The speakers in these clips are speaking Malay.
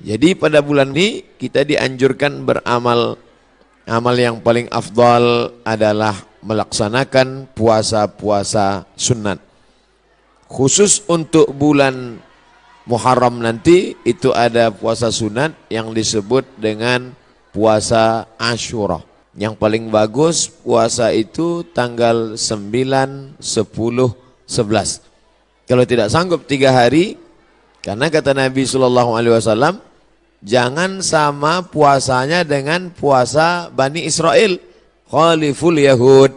Jadi pada bulan ini kita dianjurkan beramal. Amal yang paling afdal adalah melaksanakan puasa-puasa sunat. Khusus untuk bulan Muharram nanti itu ada puasa sunat yang disebut dengan puasa Asyura. Yang paling bagus puasa itu tanggal 9, 10, 11. Kalau tidak sanggup 3 hari, karena kata Nabi SAW, jangan sama puasanya dengan puasa Bani Israel. Khaliful Yahud.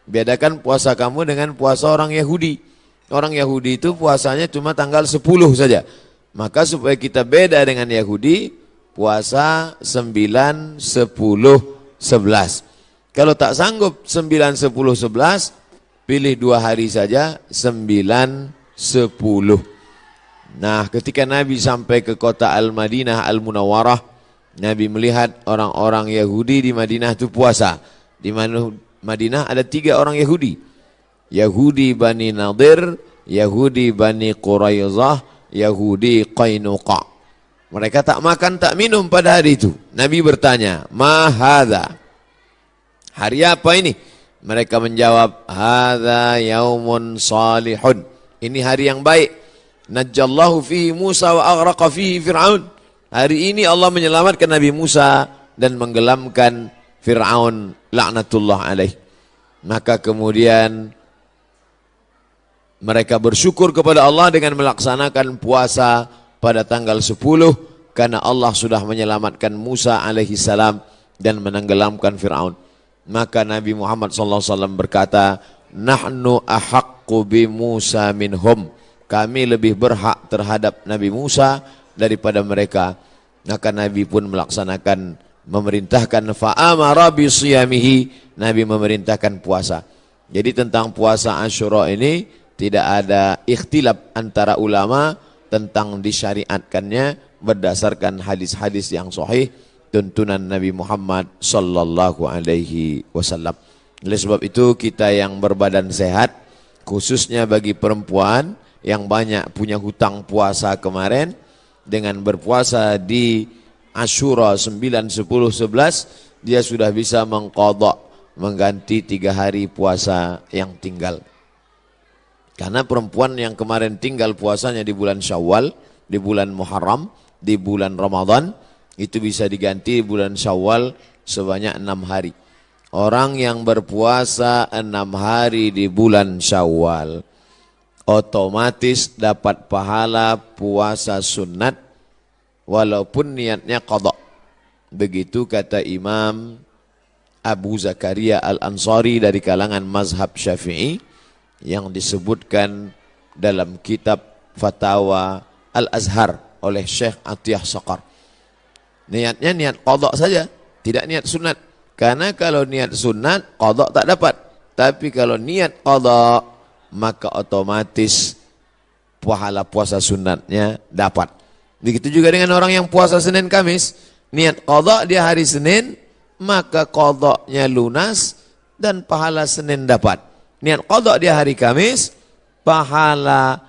Bedakan puasa kamu dengan puasa orang Yahudi. Orang Yahudi itu puasanya cuma tanggal 10 saja. Maka supaya kita beda dengan Yahudi, puasa 9, 10, 11. Kalau tak sanggup 9, 10, 11, pilih 2 hari saja, 9, 10. Nah, ketika Nabi sampai ke kota Al-Madinah Al-Munawwarah, Nabi melihat orang-orang Yahudi di Madinah itu puasa. Di Madinah ada 3 orang Yahudi. Yahudi Bani Nadir, Yahudi Bani Quraizah, Yahudi Qainuqa. Mereka tak makan, tak minum pada hari itu. Nabi bertanya, "Ma hadza?" Hari apa ini? Mereka menjawab, "Hadza yaumun salihun." Ini hari yang baik. Najjallahu fihi Musa wa aghraqa fihi Fir'aun. Hari ini Allah menyelamatkan Nabi Musa dan menggelamkan Fir'aun laknatullah alaih. Maka kemudian mereka bersyukur kepada Allah dengan melaksanakan puasa pada tanggal 10 karena Allah sudah menyelamatkan Musa alaihi salam dan menenggelamkan Fir'aun. Maka Nabi Muhammad SAW berkata, "Nahnu ahaqqu bi Musa minhum." Kami lebih berhak terhadap Nabi Musa daripada mereka. Maka Nabi pun melaksanakan, memerintahkan fa'amara bisiyamihi. Nabi memerintahkan puasa. Jadi tentang puasa Asyura ini tidak ada ikhtilaf antara ulama tentang disyariatkannya berdasarkan hadis-hadis yang sahih tuntunan Nabi Muhammad sallallahu alaihi wasallam. Oleh sebab itu kita yang berbadan sehat, khususnya bagi perempuan yang banyak punya hutang puasa kemarin, dengan berpuasa di Asyura 9, 10, 11, dia sudah bisa mengqadha, mengganti 3 hari puasa yang tinggal. Karena perempuan yang kemarin tinggal puasanya di bulan Syawal, di bulan Muharram, di bulan Ramadan, itu bisa diganti bulan Syawal sebanyak 6 hari. Orang yang berpuasa 6 hari di bulan Syawal otomatis dapat pahala puasa sunat walaupun niatnya qadha. Begitu kata Imam Abu Zakaria Al-Ansari dari kalangan mazhab Syafi'i yang disebutkan dalam kitab Fatawa Al-Azhar oleh Syekh Atiyah Saqar. Niatnya niat qadha saja, tidak niat sunat. Karena kalau niat sunat, qadha tak dapat. Tapi kalau niat qadha, maka otomatis pahala puasa sunatnya dapat. Begitu juga dengan orang yang puasa Senin Kamis, niat qadha dia hari Senin, maka qadhanya lunas dan pahala Senin dapat. Niat qadha dia hari Kamis, pahala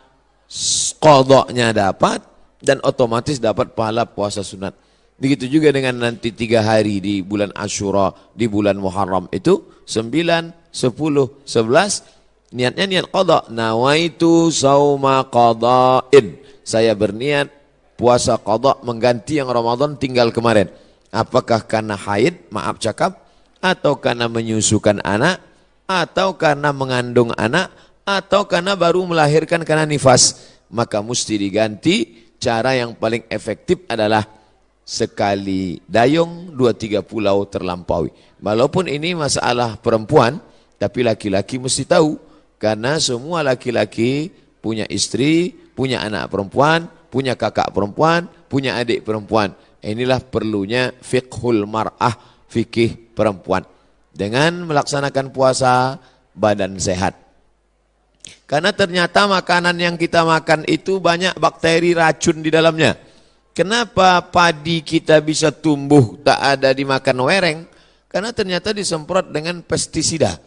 qadhanya dapat dan otomatis dapat pahala puasa sunat. Begitu juga dengan nanti 3 hari di bulan Asyura, di bulan Muharram itu 9, 10, 11. Niatnya niat qadha, nawaitu sauma qadha'in. Saya berniat puasa qadha mengganti yang Ramadan tinggal kemarin. Apakah karena haid, maaf cakap, atau karena menyusukan anak, atau karena mengandung anak, atau karena baru melahirkan karena nifas. Maka mesti diganti. Cara yang paling efektif adalah sekali dayung 2-3 pulau terlampaui. Walaupun ini masalah perempuan, tapi laki-laki mesti tahu. Karena semua laki-laki punya istri, punya anak perempuan, punya kakak perempuan, punya adik perempuan. Inilah perlunya fiqhul mar'ah, fikih perempuan. Dengan melaksanakan puasa, badan sehat. Karena ternyata makanan yang kita makan itu banyak bakteri racun di dalamnya. Kenapa padi kita bisa tumbuh tak ada dimakan wereng? Karena ternyata disemprot dengan pestisida.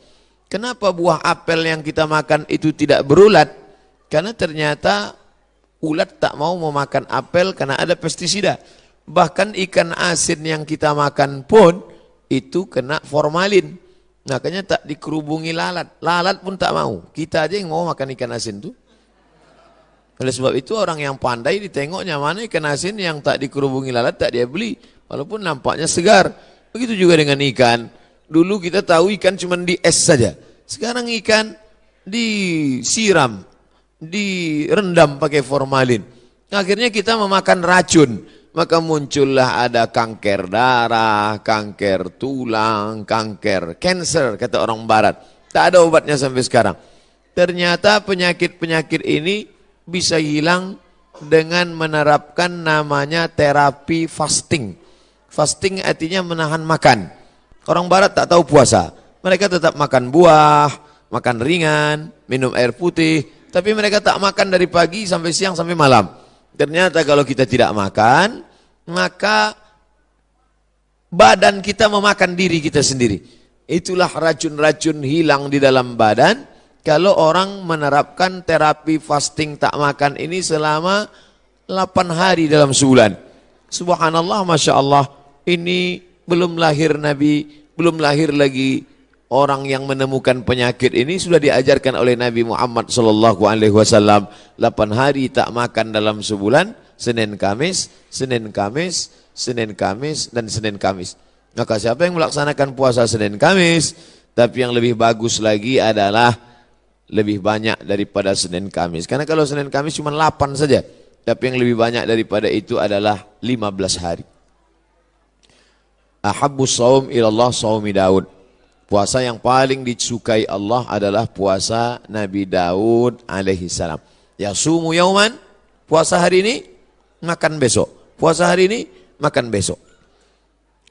Kenapa buah apel yang kita makan itu tidak berulat? Karena ternyata ulat tak mau memakan apel karena ada pestisida. Bahkan ikan asin yang kita makan pun itu kena formalin. Makanya tak dikerubungi lalat. Lalat pun tak mau. Kita aja yang mau makan ikan asin tuh. Oleh sebab itu orang yang pandai ditengoknya mana ikan asin yang tak dikerubungi lalat tak dia beli. Walaupun nampaknya segar. Begitu juga dengan ikan. Dulu kita tahu ikan cuma di es saja. Sekarang ikan disiram, direndam pakai formalin. Akhirnya kita memakan racun. Maka muncullah ada kanker darah, kanker tulang, kanker cancer kata orang barat. Tak ada obatnya sampai sekarang. Ternyata penyakit-penyakit ini bisa hilang dengan menerapkan namanya terapi fasting. Fasting artinya menahan makan. Orang barat tak tahu puasa. Mereka tetap makan buah, makan ringan, minum air putih. Tapi mereka tak makan dari pagi sampai siang sampai malam. Ternyata kalau kita tidak makan, maka badan kita memakan diri kita sendiri. Itulah racun-racun hilang di dalam badan. Kalau orang menerapkan terapi fasting tak makan ini selama 8 hari dalam sebulan. Subhanallah, Masya Allah. Ini belum lahir Nabi, belum lahir lagi orang yang menemukan penyakit ini sudah diajarkan oleh Nabi Muhammad SAW. 8 hari tak makan dalam sebulan, Senin Kamis, Senin Kamis, Senin Kamis, dan Senin Kamis. Maka siapa yang melaksanakan puasa Senin Kamis, tapi yang lebih bagus lagi adalah lebih banyak daripada Senin Kamis. Karena kalau Senin Kamis cuma 8 saja, tapi yang lebih banyak daripada itu adalah 15 hari. Ahabbus shaum ilallah shaumi Daud. Puasa yang paling disukai Allah adalah puasa Nabi Daud alaihi salam. Yasumu yauman, puasa hari ini, makan besok. Puasa hari ini, makan besok.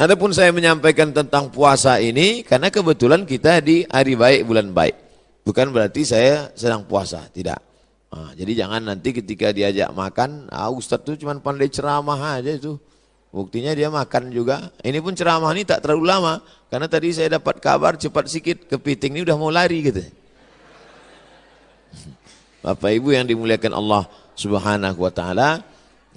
Adapun saya menyampaikan tentang puasa ini karena kebetulan kita di hari baik, bulan baik. Bukan berarti saya sedang puasa, tidak. Jadi jangan nanti ketika diajak makan, Ustadz tuh cuma pandai ceramah aja itu. Buktinya dia makan juga. Ini pun ceramah ini tak terlalu lama. Karena tadi saya dapat kabar cepat sikit, kepiting ini udah mau lari gitu. Bapak Ibu yang dimuliakan Allah Subhanahu wa taala,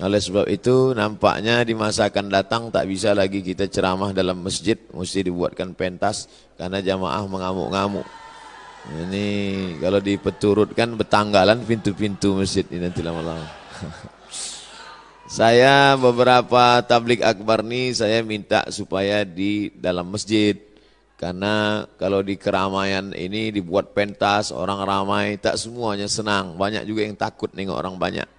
oleh sebab itu nampaknya di masa akan datang tak bisa lagi kita ceramah dalam masjid, mesti dibuatkan pentas karena jamaah mengamuk-ngamuk. Ini kalau dipeturutkan betanggalan pintu-pintu masjid ini nanti lama-lama. Saya beberapa tablik akbar nih saya minta supaya di dalam masjid. Karena kalau di keramaian ini dibuat pentas, orang ramai, tak semuanya senang. Banyak juga yang takut nengok orang banyak.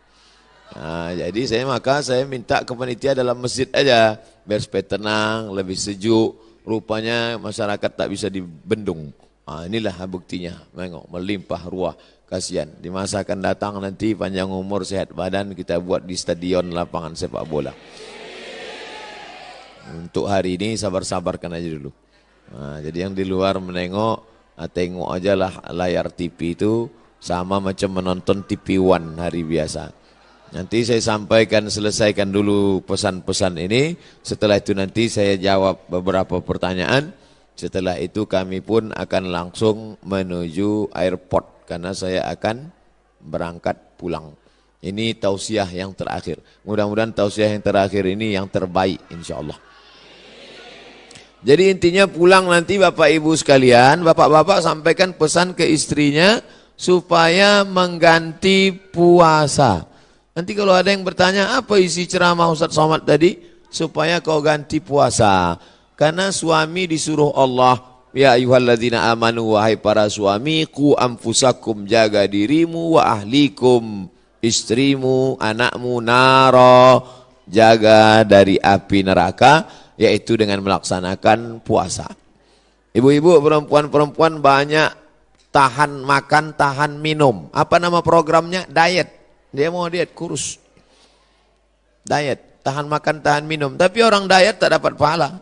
Nah, jadi saya minta ke panitia dalam masjid aja. Biar supaya tenang, lebih sejuk. Rupanya masyarakat tak bisa dibendung. Nah, inilah buktinya. Mengok, melimpah ruah. Kasihan. Di masa akan datang nanti panjang umur, sehat badan, kita buat di stadion lapangan sepak bola. Untuk hari ini sabar-sabarkan aja dulu. Nah, jadi yang di luar menengok, tengok aja lah layar TV itu sama macam menonton TV One hari biasa. Nanti saya sampaikan, selesaikan dulu pesan-pesan ini. Setelah itu nanti saya jawab beberapa pertanyaan. Setelah itu kami pun akan langsung menuju airport. Karena saya akan berangkat pulang. Ini tausiah yang terakhir. Mudah-mudahan tausiah yang terakhir ini yang terbaik insyaAllah. Jadi intinya pulang nanti Bapak Ibu sekalian, Bapak-bapak sampaikan pesan ke istrinya supaya mengganti puasa. Nanti kalau ada yang bertanya apa isi ceramah Ustaz Somad tadi, supaya kau ganti puasa. Karena suami disuruh Allah, ya ayyuhalladzina amanu, wahai para suami, qu anfusakum, jaga dirimu, wa ahlikum, istrimu, anakmu, naro, jaga dari api neraka, yaitu dengan melaksanakan puasa. Ibu-ibu, perempuan-perempuan banyak tahan makan, tahan minum. Apa nama programnya? Diet. Dia mau diet, kurus. Diet, tahan makan, tahan minum. Tapi orang diet tak dapat pahala.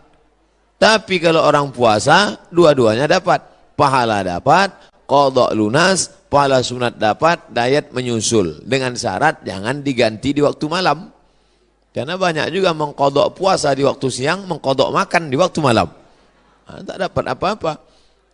Tapi kalau orang puasa, dua-duanya dapat. Pahala dapat, qadha lunas, pahala sunat dapat, diet menyusul. Dengan syarat jangan diganti di waktu malam. Karena banyak juga mengqadha puasa di waktu siang, mengqadha makan di waktu malam. Nah, tak dapat apa-apa.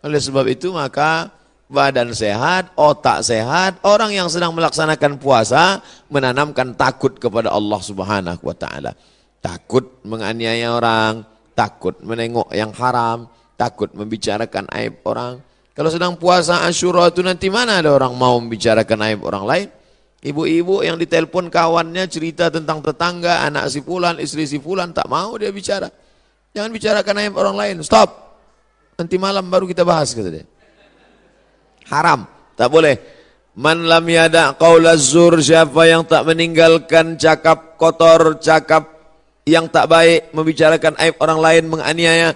Oleh sebab itu maka badan sehat, otak sehat, orang yang sedang melaksanakan puasa menanamkan takut kepada Allah Subhanahu wa taala. takut menganiaya orang, takut menengok yang haram, takut membicarakan aib orang. Kalau sedang puasa Asyura itu nanti mana ada orang mau membicarakan aib orang lain? Ibu-ibu yang ditelepon kawannya cerita tentang tetangga, anak si fulan, istri si fulan, tak mau dia bicara. Jangan bicarakan aib orang lain, stop. Nanti malam baru kita bahas, kata dia. Haram, tak boleh. Man lam yada' qaulaz zur, siapa yang tak meninggalkan cakap kotor, cakap yang tak baik, membicarakan aib orang lain, menganiaya,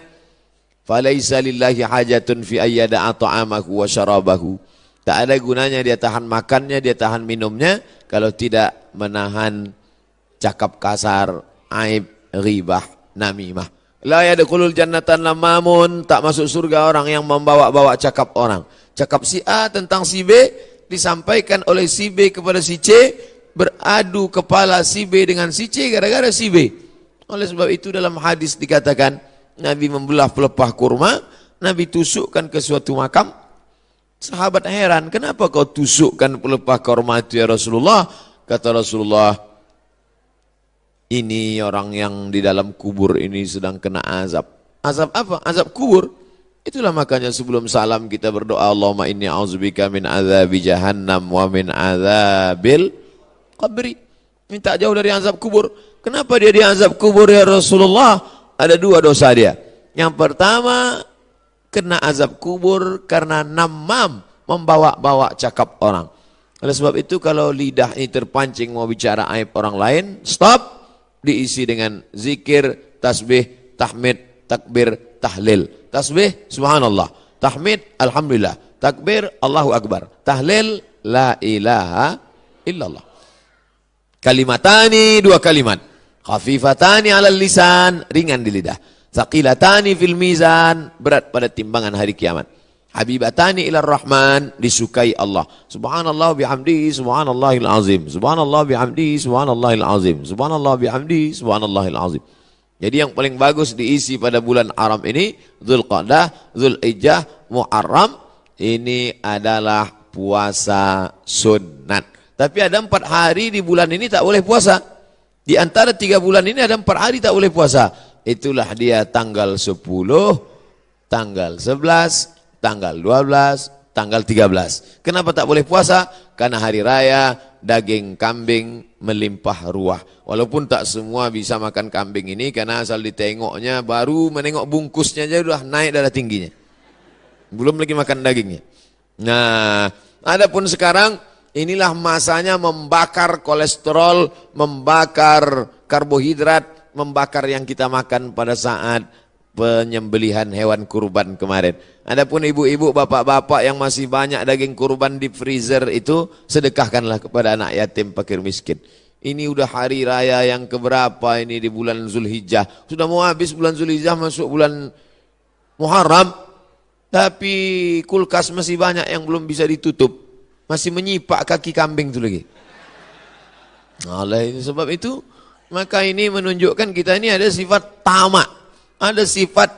falaisa lillahi hajatun fi ayyada'a ta'amahu wa syarabahu. Tak ada gunanya dia tahan makannya, dia tahan minumnya, kalau tidak menahan cakap kasar, aib, ghibah, namimah. La yadkhulul jannatan lamamun, tak masuk surga orang yang membawa-bawa cakap orang. Cakap si A tentang si B, disampaikan oleh si B kepada si C, beradu kepala si B dengan si C gara-gara si B. Oleh sebab itu dalam hadis dikatakan, Nabi membelah pelepah kurma, Nabi tusukkan ke suatu makam. Sahabat heran, kenapa kau tusukkan pelepah kurma itu ya Rasulullah? Kata Rasulullah, ini orang yang di dalam kubur ini sedang kena azab. Azab apa? Azab kubur. Itulah makanya sebelum salam kita berdoa, Allahumma inni a'udzubika min azabi jahannam wa min azabil qabri. Minta jauh dari azab kubur. Kenapa dia di azab kubur ya Rasulullah? Ada dua dosa dia. Yang pertama, kena azab kubur karena namam, membawa-bawa cakap orang. Oleh sebab itu kalau lidah ini terpancing mau bicara aib orang lain, stop, diisi dengan zikir, tasbih, tahmid, takbir, tahlil. Tasbih, subhanallah. Tahmid, alhamdulillah. Takbir, Allahu akbar. Tahlil, la ilaha illallah. Kalimatani, dua kalimat. Khafifatani alal lisan, ringan di lidah. Thaqilatani fil mizan, berat pada timbangan hari kiamat. Habibatani ilar rahman, disukai Allah. Subhanallah bihamdihi, subhanallahil azim. Subhanallah bihamdihi, subhanallahil azim. Subhanallah bihamdihi, subhanallahil azim. Jadi yang paling bagus diisi pada bulan haram ini, Dzulqa'dah, Dzulhijjah, Muharram, ini adalah puasa sunat. Tapi ada 4 hari di bulan ini tak boleh puasa. Di antara 3 bulan ini ada 4 hari tak boleh puasa. Itulah dia tanggal 10, tanggal 11, tanggal 12, tanggal 13. Kenapa tak boleh puasa? Karena hari raya, daging kambing melimpah ruah. Walaupun tak semua bisa makan kambing ini, karena asal ditengoknya, baru menengok bungkusnya aja sudah naik darah tingginya. Belum lagi makan dagingnya. Nah, adapun sekarang, inilah masanya membakar kolesterol, membakar karbohidrat, membakar yang kita makan pada saat penyembelihan hewan kurban kemarin. Adapun ibu-ibu, bapak-bapak yang masih banyak daging kurban di freezer itu, sedekahkanlah kepada anak yatim, fakir miskin. Ini udah hari raya yang keberapa ini di bulan Zulhijjah. Sudah mau habis bulan Zulhijjah, masuk bulan Muharram. Tapi kulkas masih banyak yang belum bisa ditutup. Masih menyipak kaki kambing itu lagi. Oleh sebab itu, maka ini menunjukkan kita ini ada sifat tamak. Ada sifat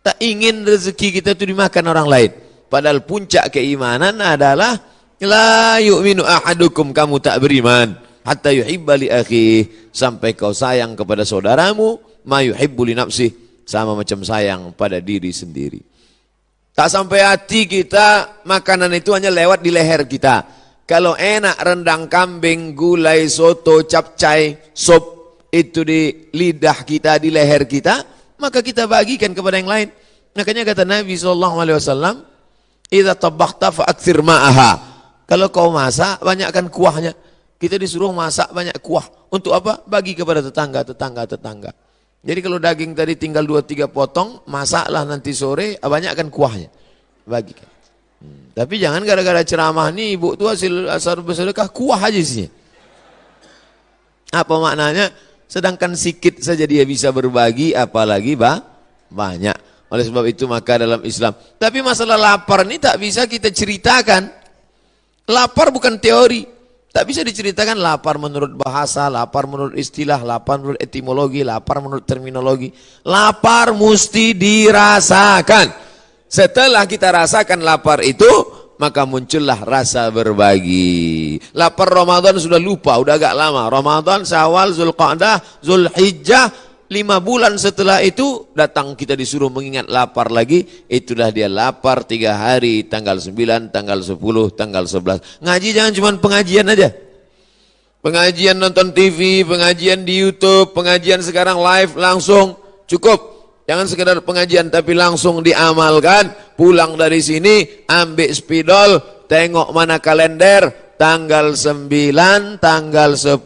tak ingin rezeki kita itu dimakan orang lain. Padahal puncak keimanan adalah la yu'minu ahadukum, kamu tak beriman hatta yuhibba li akhihi, sampai kau sayang kepada saudaramu ma yuhibbu li nafsihi, sama macam sayang pada diri sendiri. Tak sampai hati kita, makanan itu hanya lewat di leher kita. Kalau enak rendang kambing, gulai, soto, capcay, sop itu di lidah kita, di leher kita, maka kita bagikan kepada yang lain. Makanya kata Nabi SAW, idza tabakhta fa'akthir ma'aha. Kalau kau masak, banyakkan kuahnya. Kita disuruh masak banyak kuah. Untuk apa? Bagi kepada tetangga. Jadi kalau daging tadi tinggal 2-3 potong, masaklah nanti sore, banyakkan kuahnya. Bagikan. Tapi jangan gara-gara ceramah nih, ibu tu hasil bersedekah, kuah aja sih. Apa maknanya? Sedangkan sikit saja dia bisa berbagi, apalagi banyak. Oleh sebab itu maka dalam Islam. Tapi masalah lapar ini tak bisa kita ceritakan. Lapar bukan teori. Tak bisa diceritakan lapar menurut bahasa, lapar menurut istilah, lapar menurut etimologi, lapar menurut terminologi. Lapar mesti dirasakan. Setelah kita rasakan lapar itu, maka muncullah rasa berbagi. Lapar Ramadan sudah lupa, udah agak lama. Ramadan, Syawal, Zulqa'dah, Zulhijjah, 5 bulan setelah itu datang kita disuruh mengingat lapar lagi. Itulah dia lapar 3 hari, tanggal 9, tanggal 10, tanggal 11. Ngaji jangan cuma pengajian aja. Pengajian nonton TV, pengajian di YouTube, pengajian sekarang live langsung cukup. Jangan sekedar pengajian tapi langsung diamalkan. Pulang dari sini ambil spidol, tengok mana kalender, tanggal 9, tanggal 10,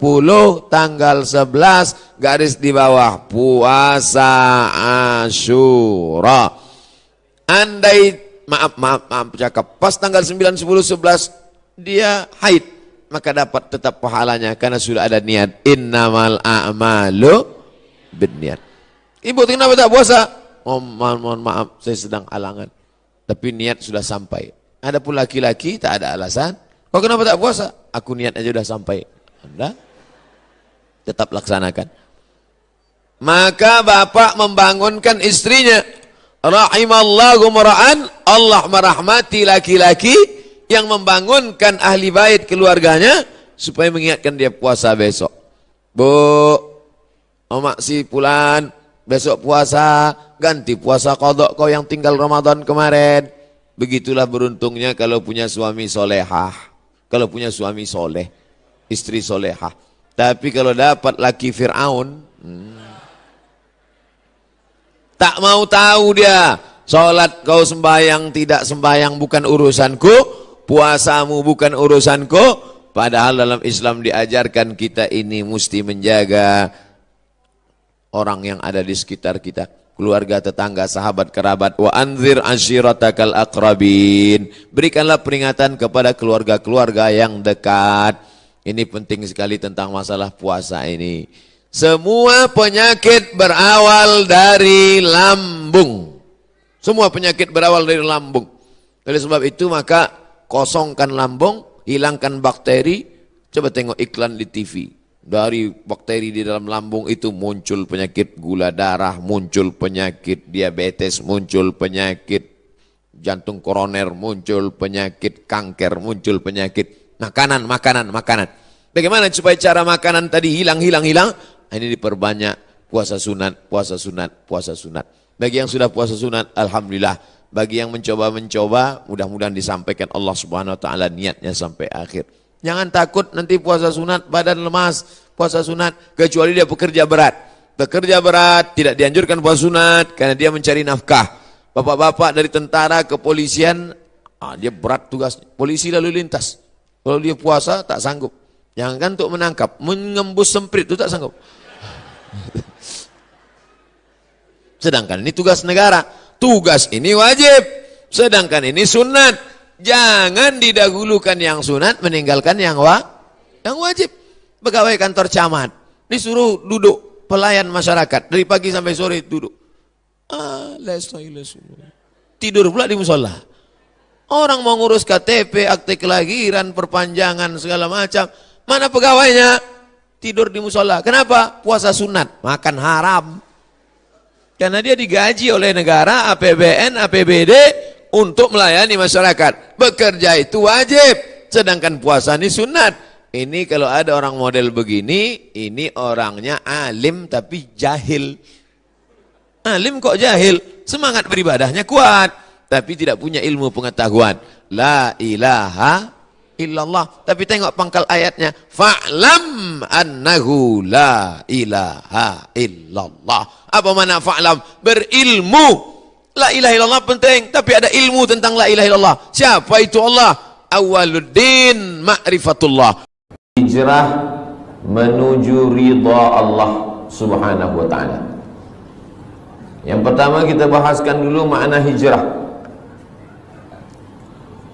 tanggal 11, garis di bawah puasa Asyura. Andai maaf cakap pas tanggal 9, 10, 11 dia haid, maka dapat tetap pahalanya karena sudah ada niat. Innamal a'malu binniat. Ibu kenapa tak puasa? Oh, mohon maaf, saya sedang halangan. Tapi niat sudah sampai. Adapun laki-laki tak ada alasan. Kau kenapa tak puasa? Aku niat aja sudah sampai. Anda tetap laksanakan. Maka bapak membangunkan istrinya. Rahimallahu mar'an, Allah merahmati laki-laki yang membangunkan ahli bait keluarganya supaya mengingatkan dia puasa besok. Bu, omak si Pulan, besok puasa, ganti puasa kodok kau yang tinggal Ramadan kemarin. Begitulah beruntungnya kalau punya suami solehah, kalau punya suami soleh, istri solehah. Tapi kalau dapat laki Fir'aun, tak mau tahu dia. Sholat kau sembahyang tidak sembahyang bukan urusanku, puasamu bukan urusanku. Padahal dalam Islam diajarkan kita ini mesti menjaga orang yang ada di sekitar kita, keluarga, tetangga, sahabat, kerabat. Wa anzir ashiratakal aqrabin. Berikanlah peringatan kepada keluarga-keluarga yang dekat. Ini penting sekali tentang masalah puasa ini. Semua penyakit berawal dari lambung. Semua penyakit berawal dari lambung. Oleh sebab itu maka kosongkan lambung, hilangkan bakteri. Coba tengok iklan di TV. Dari bakteri di dalam lambung itu muncul penyakit gula darah, muncul penyakit diabetes, muncul penyakit jantung koroner, muncul penyakit kanker, muncul penyakit makanan. Bagaimana supaya cara makanan tadi hilang? Ini diperbanyak puasa sunat. Bagi yang sudah puasa sunat, alhamdulillah. Bagi yang mencoba, mudah-mudahan disampaikan Allah Subhanahu wa taala niatnya sampai akhir. Jangan takut nanti puasa sunat badan lemas, puasa sunat kecuali dia pekerja berat. Pekerja berat tidak dianjurkan puasa sunat karena dia mencari nafkah. Bapak-bapak dari tentara, kepolisian, dia berat tugas. Polisi lalu lintas. Kalau dia puasa tak sanggup. Jangan untuk menangkap, mengembus semprit itu tak sanggup. Sedangkan ini tugas negara. Tugas ini wajib. Sedangkan ini sunat. Jangan didahulukan yang sunat, meninggalkan yang wajib. Pegawai kantor camat disuruh duduk, pelayan masyarakat dari pagi sampai sore duduk. Tidur pula di musola. Orang mau ngurus KTP, akte kelahiran, perpanjangan segala macam. Mana pegawainya? Tidur di musola. Kenapa? Puasa sunat, makan haram. Karena dia digaji oleh negara, APBN, APBD untuk melayani masyarakat. Bekerja itu wajib, sedangkan puasa ini sunat. Ini kalau ada orang model begini, ini orangnya alim tapi jahil. Alim kok jahil? Semangat beribadahnya kuat, tapi tidak punya ilmu pengetahuan. La ilaha illallah. Tapi tengok pangkal ayatnya. Fa'lam annahu la ilaha illallah. Apa makna fa'lam? Berilmu. La ilaha illallah penting, tapi ada ilmu tentang la ilaha illallah. Siapa itu Allah? Awaluddin ma'rifatullah. Hijrah menuju ridha Allah Subhanahu wa ta'ala. Yang pertama kita bahaskan dulu makna hijrah.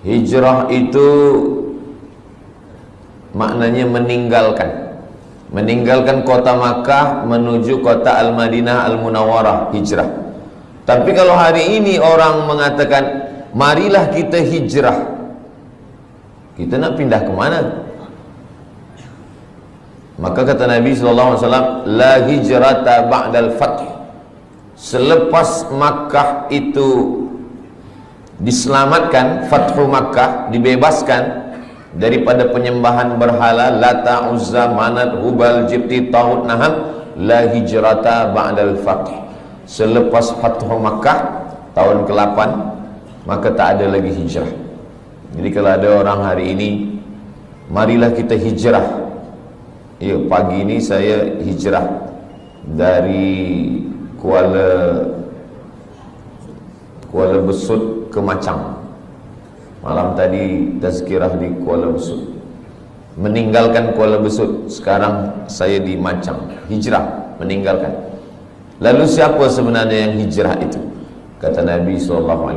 Hijrah itu maknanya meninggalkan. Meninggalkan kota Makkah menuju kota Al-Madinah Al-Munawwarah, hijrah. Tapi kalau hari ini orang mengatakan, marilah kita hijrah. Kita nak pindah ke mana? Maka kata Nabi SAW, la hijrata ba'dal fath. Selepas Makkah itu diselamatkan, Fathu Makkah, dibebaskan daripada penyembahan berhala Lata, Uzza, Manat, Hubal, Jibti, Taghut, Naham. La hijrata ba'dal fath. Selepas Fathu Makkah tahun ke-8, maka tak ada lagi hijrah. Jadi kalau ada orang hari ini, marilah kita hijrah. Ya, pagi ini saya hijrah dari Kuala Besut ke Macang. Malam tadi tazkirah di Kuala Besut. Meninggalkan Kuala Besut, sekarang saya di Macang. Hijrah, meninggalkan. Lalu siapa sebenarnya yang hijrah itu? Kata Nabi SAW,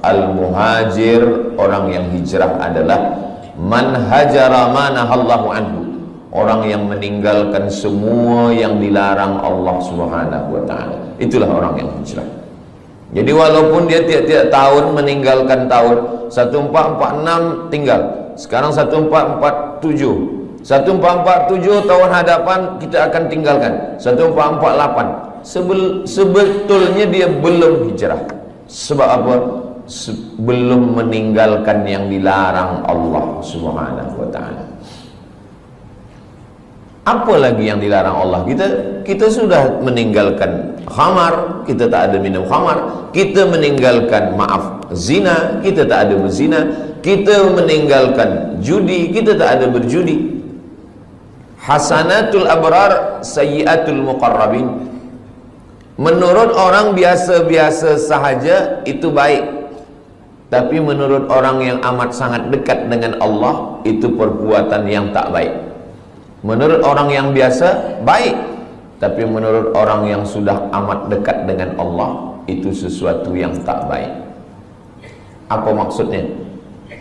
al-muhajir, orang yang hijrah adalah man hajara ma nahallahu anhu, orang yang meninggalkan semua yang dilarang Allah Subhanahu wa taala. Itulah orang yang hijrah. Jadi walaupun dia tiap-tiap tahun meninggalkan tahun 1446 tinggal, sekarang 1447, 1447 tahun hadapan kita akan tinggalkan 1448. Sebetulnya dia belum hijrah. Sebab apa? Belum meninggalkan yang dilarang Allah Subhanahu wa taala. Apa lagi yang dilarang Allah? Kita sudah meninggalkan khamar, kita tak ada minum khamar. Kita meninggalkan, zina, kita tak ada berzina. Kita meninggalkan judi, kita tak ada berjudi. Hasanatul abrar, sayyiatul muqarrabin. Menurut orang biasa-biasa sahaja itu baik, tapi menurut orang yang amat sangat dekat dengan Allah, itu perbuatan yang tak baik. Menurut orang yang biasa baik, tapi menurut orang yang sudah amat dekat dengan Allah, itu sesuatu yang tak baik. Apa maksudnya?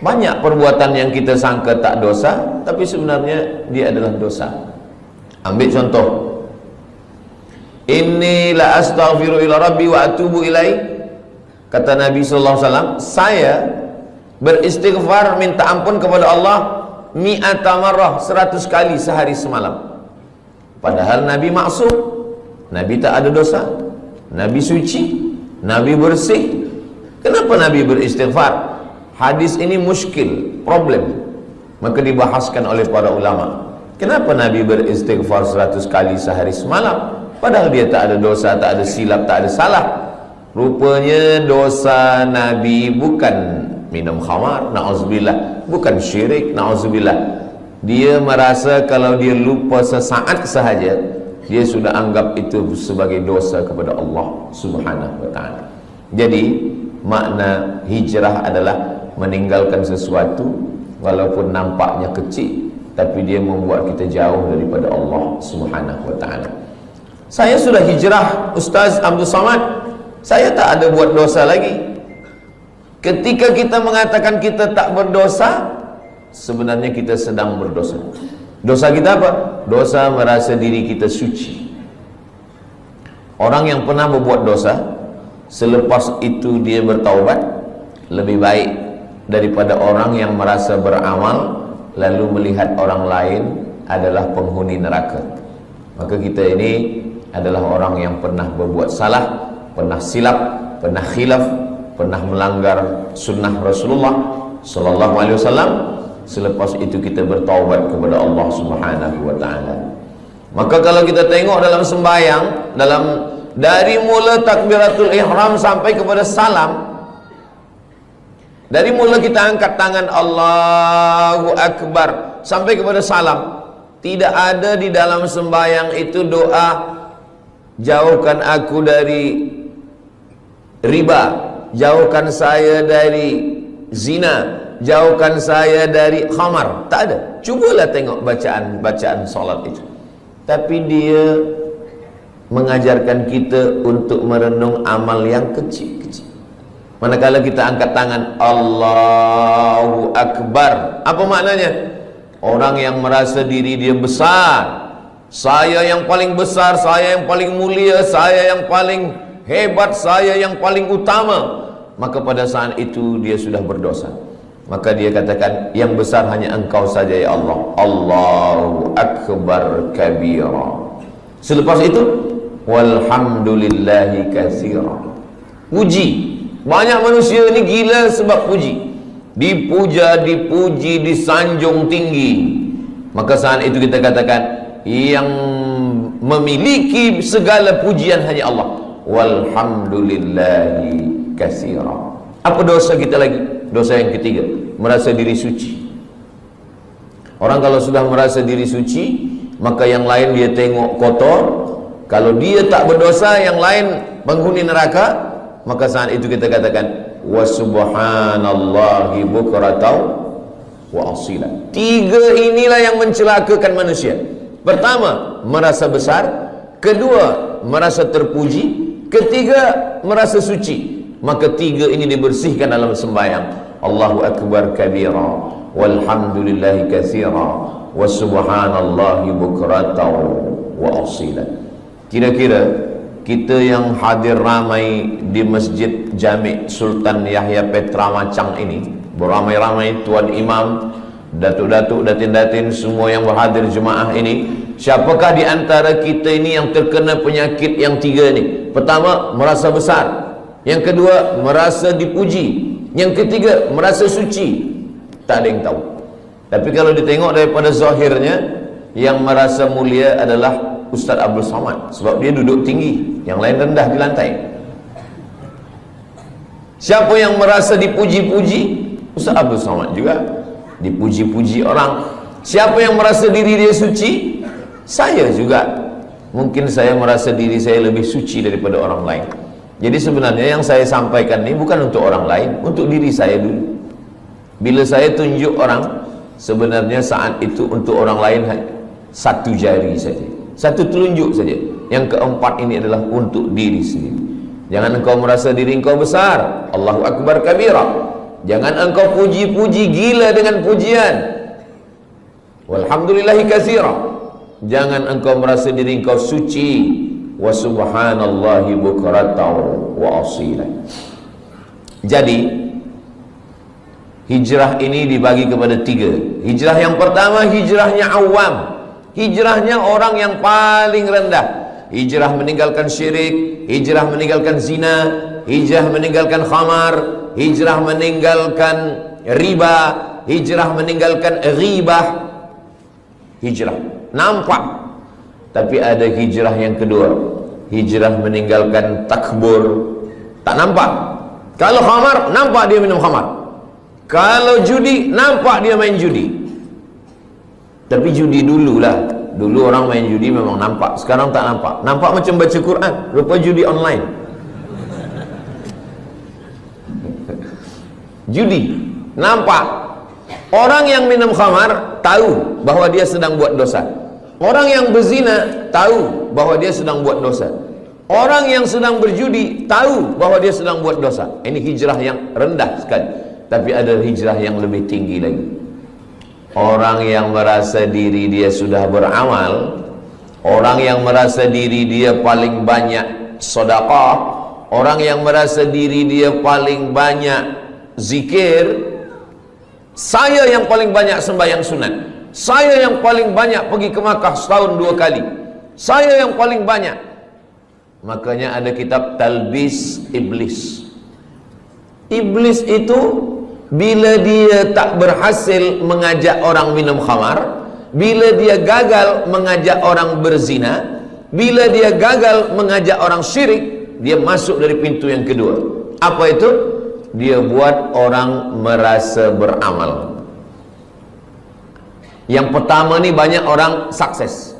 Banyak perbuatan yang kita sangka tak dosa, tapi sebenarnya dia adalah dosa. Ambil contoh, inni la astaghfiru ila rabbi wa atubu ilai. Kata Nabi SAW, saya beristighfar, minta ampun kepada Allah mi'ata marrah, 100 kali sehari semalam. Padahal Nabi maksum, Nabi tak ada dosa, Nabi suci, Nabi bersih. Kenapa Nabi beristighfar? Hadis ini muskil, problem. Maka dibahaskan oleh para ulama, kenapa Nabi beristighfar 100 kali sehari semalam? Padahal dia tak ada dosa, tak ada silap, tak ada salah. Rupanya dosa Nabi bukan minum khamar, na'udzubillah, bukan syirik, na'udzubillah. Dia merasa kalau dia lupa sesaat sahaja, dia sudah anggap itu sebagai dosa kepada Allah Subhanahu wa ta'ala. Jadi makna hijrah adalah meninggalkan sesuatu walaupun nampaknya kecil, tapi dia membuat kita jauh daripada Allah Subhanahu wa ta'ala. Saya sudah hijrah, Ustaz Abdul Samad, saya tak ada buat dosa lagi. Ketika kita mengatakan kita tak berdosa, sebenarnya kita sedang berdosa. Dosa kita apa? Dosa merasa diri kita suci. Orang yang pernah berbuat dosa, selepas itu dia bertaubat, lebih baik daripada orang yang merasa beramal lalu melihat orang lain adalah penghuni neraka. Maka kita ini adalah orang yang pernah berbuat salah, pernah silap, pernah khilaf, pernah melanggar sunnah Rasulullah sallallahu alaihi wasallam. Selepas itu kita bertaubat kepada Allah Subhanahu wa taala. Maka kalau kita tengok dalam sembahyang, dari mula takbiratul ihram sampai kepada salam, dari mula kita angkat tangan Allahu Akbar sampai kepada salam, tidak ada di dalam sembahyang itu doa jauhkan aku dari riba, jauhkan saya dari zina, jauhkan saya dari khamar. Tak ada. Cubalah tengok bacaan solat itu. Tapi dia mengajarkan kita untuk merenung amal yang kecil-kecil. Manakala kita angkat tangan Allahu Akbar, apa maknanya? Orang yang merasa diri dia besar, saya yang paling besar, saya yang paling mulia, saya yang paling hebat, saya yang paling utama, maka pada saat itu dia sudah berdosa. Maka dia katakan, yang besar hanya engkau saja ya Allah. Allahu Akbar kabira. Selepas itu, walhamdulillahi katsira. Puji Banyak manusia ni gila sebab puji. Dipuja, dipuji, disanjung tinggi. Maka saat itu kita katakan, yang memiliki segala pujian hanya Allah. Walhamdulillahi katsira. Apa dosa kita lagi? Dosa yang ketiga, merasa diri suci. Orang kalau sudah merasa diri suci, maka yang lain dia tengok kotor. Kalau dia tak berdosa, yang lain penghuni neraka. Maka saat itu kita katakan, wa subhanallahi bukratan wa asila. Tiga inilah yang mencelakakan manusia. Pertama, merasa besar. Kedua, merasa terpuji. Ketiga, merasa suci. Maka tiga ini dibersihkan dalam sembahyang. Allahu akbar kabira, walhamdulillahi katsira, wa subhanallahi bukratan wa asila. Kira-kira kita yang hadir ramai di Masjid Jami' Sultan Yahya Petra Macang ini, beramai-ramai tuan imam, datuk-datuk, datin-datin, semua yang berhadir jemaah ini, siapakah di antara kita ini yang terkena penyakit yang tiga ni? Pertama, merasa besar. Yang kedua, merasa dipuji. Yang ketiga, merasa suci. Tak ada yang tahu. Tapi kalau ditengok daripada zahirnya, yang merasa mulia adalah Ustaz Abdul Somad, sebab dia duduk tinggi, yang lain rendah di lantai. Siapa yang merasa dipuji-puji? Ustaz Abdul Somad juga dipuji-puji orang. Siapa yang merasa diri dia suci? Saya juga. Mungkin saya merasa diri saya lebih suci daripada orang lain. Jadi sebenarnya yang saya sampaikan ini bukan untuk orang lain, untuk diri saya dulu. Bila saya tunjuk orang, sebenarnya saat itu untuk orang lain satu jari saja, satu telunjuk saja. Yang keempat ini adalah untuk diri sendiri. Jangan engkau merasa diri engkau besar. Allahu akbar kabira. Jangan engkau puji-puji gila dengan pujian. Walhamdulillahi katsira. Jangan engkau merasa diri engkau suci. Wa subhanallahi bukratan wa asila. Jadi hijrah ini dibagi kepada tiga. Hijrah yang pertama, hijrahnya awam. Hijrahnya orang yang paling rendah. Hijrah meninggalkan syirik, hijrah meninggalkan zina, hijrah meninggalkan khamar, hijrah meninggalkan riba, hijrah meninggalkan ghibah. Hijrah nampak. Tapi ada hijrah yang kedua, hijrah meninggalkan takbur. Tak nampak. Kalau khamar, nampak dia minum khamar. Kalau judi, nampak dia main judi. Tapi judi dululah. Dulu orang main judi memang nampak. Sekarang tak nampak. Nampak macam baca Quran, rupa judi online. Judi nampak. Orang yang minum khamar tahu bahawa dia sedang buat dosa. Orang yang berzina tahu bahawa dia sedang buat dosa. Orang yang sedang berjudi tahu bahawa dia sedang buat dosa. Ini hijrah yang rendah sekali. Tapi ada hijrah yang lebih tinggi lagi. Orang yang merasa diri dia sudah beramal, orang yang merasa diri dia paling banyak sedekah, orang yang merasa diri dia paling banyak zikir. Saya yang paling banyak sembahyang sunat, saya yang paling banyak pergi ke Makkah setahun 2 kali, saya yang paling banyak. Makanya ada kitab Talbis Iblis. Iblis itu bila dia tak berhasil mengajak orang minum khamar, bila dia gagal mengajak orang berzina, bila dia gagal mengajak orang syirik, dia masuk dari pintu yang kedua. Apa itu? Dia buat orang merasa beramal. Yang pertama ni banyak orang sukses,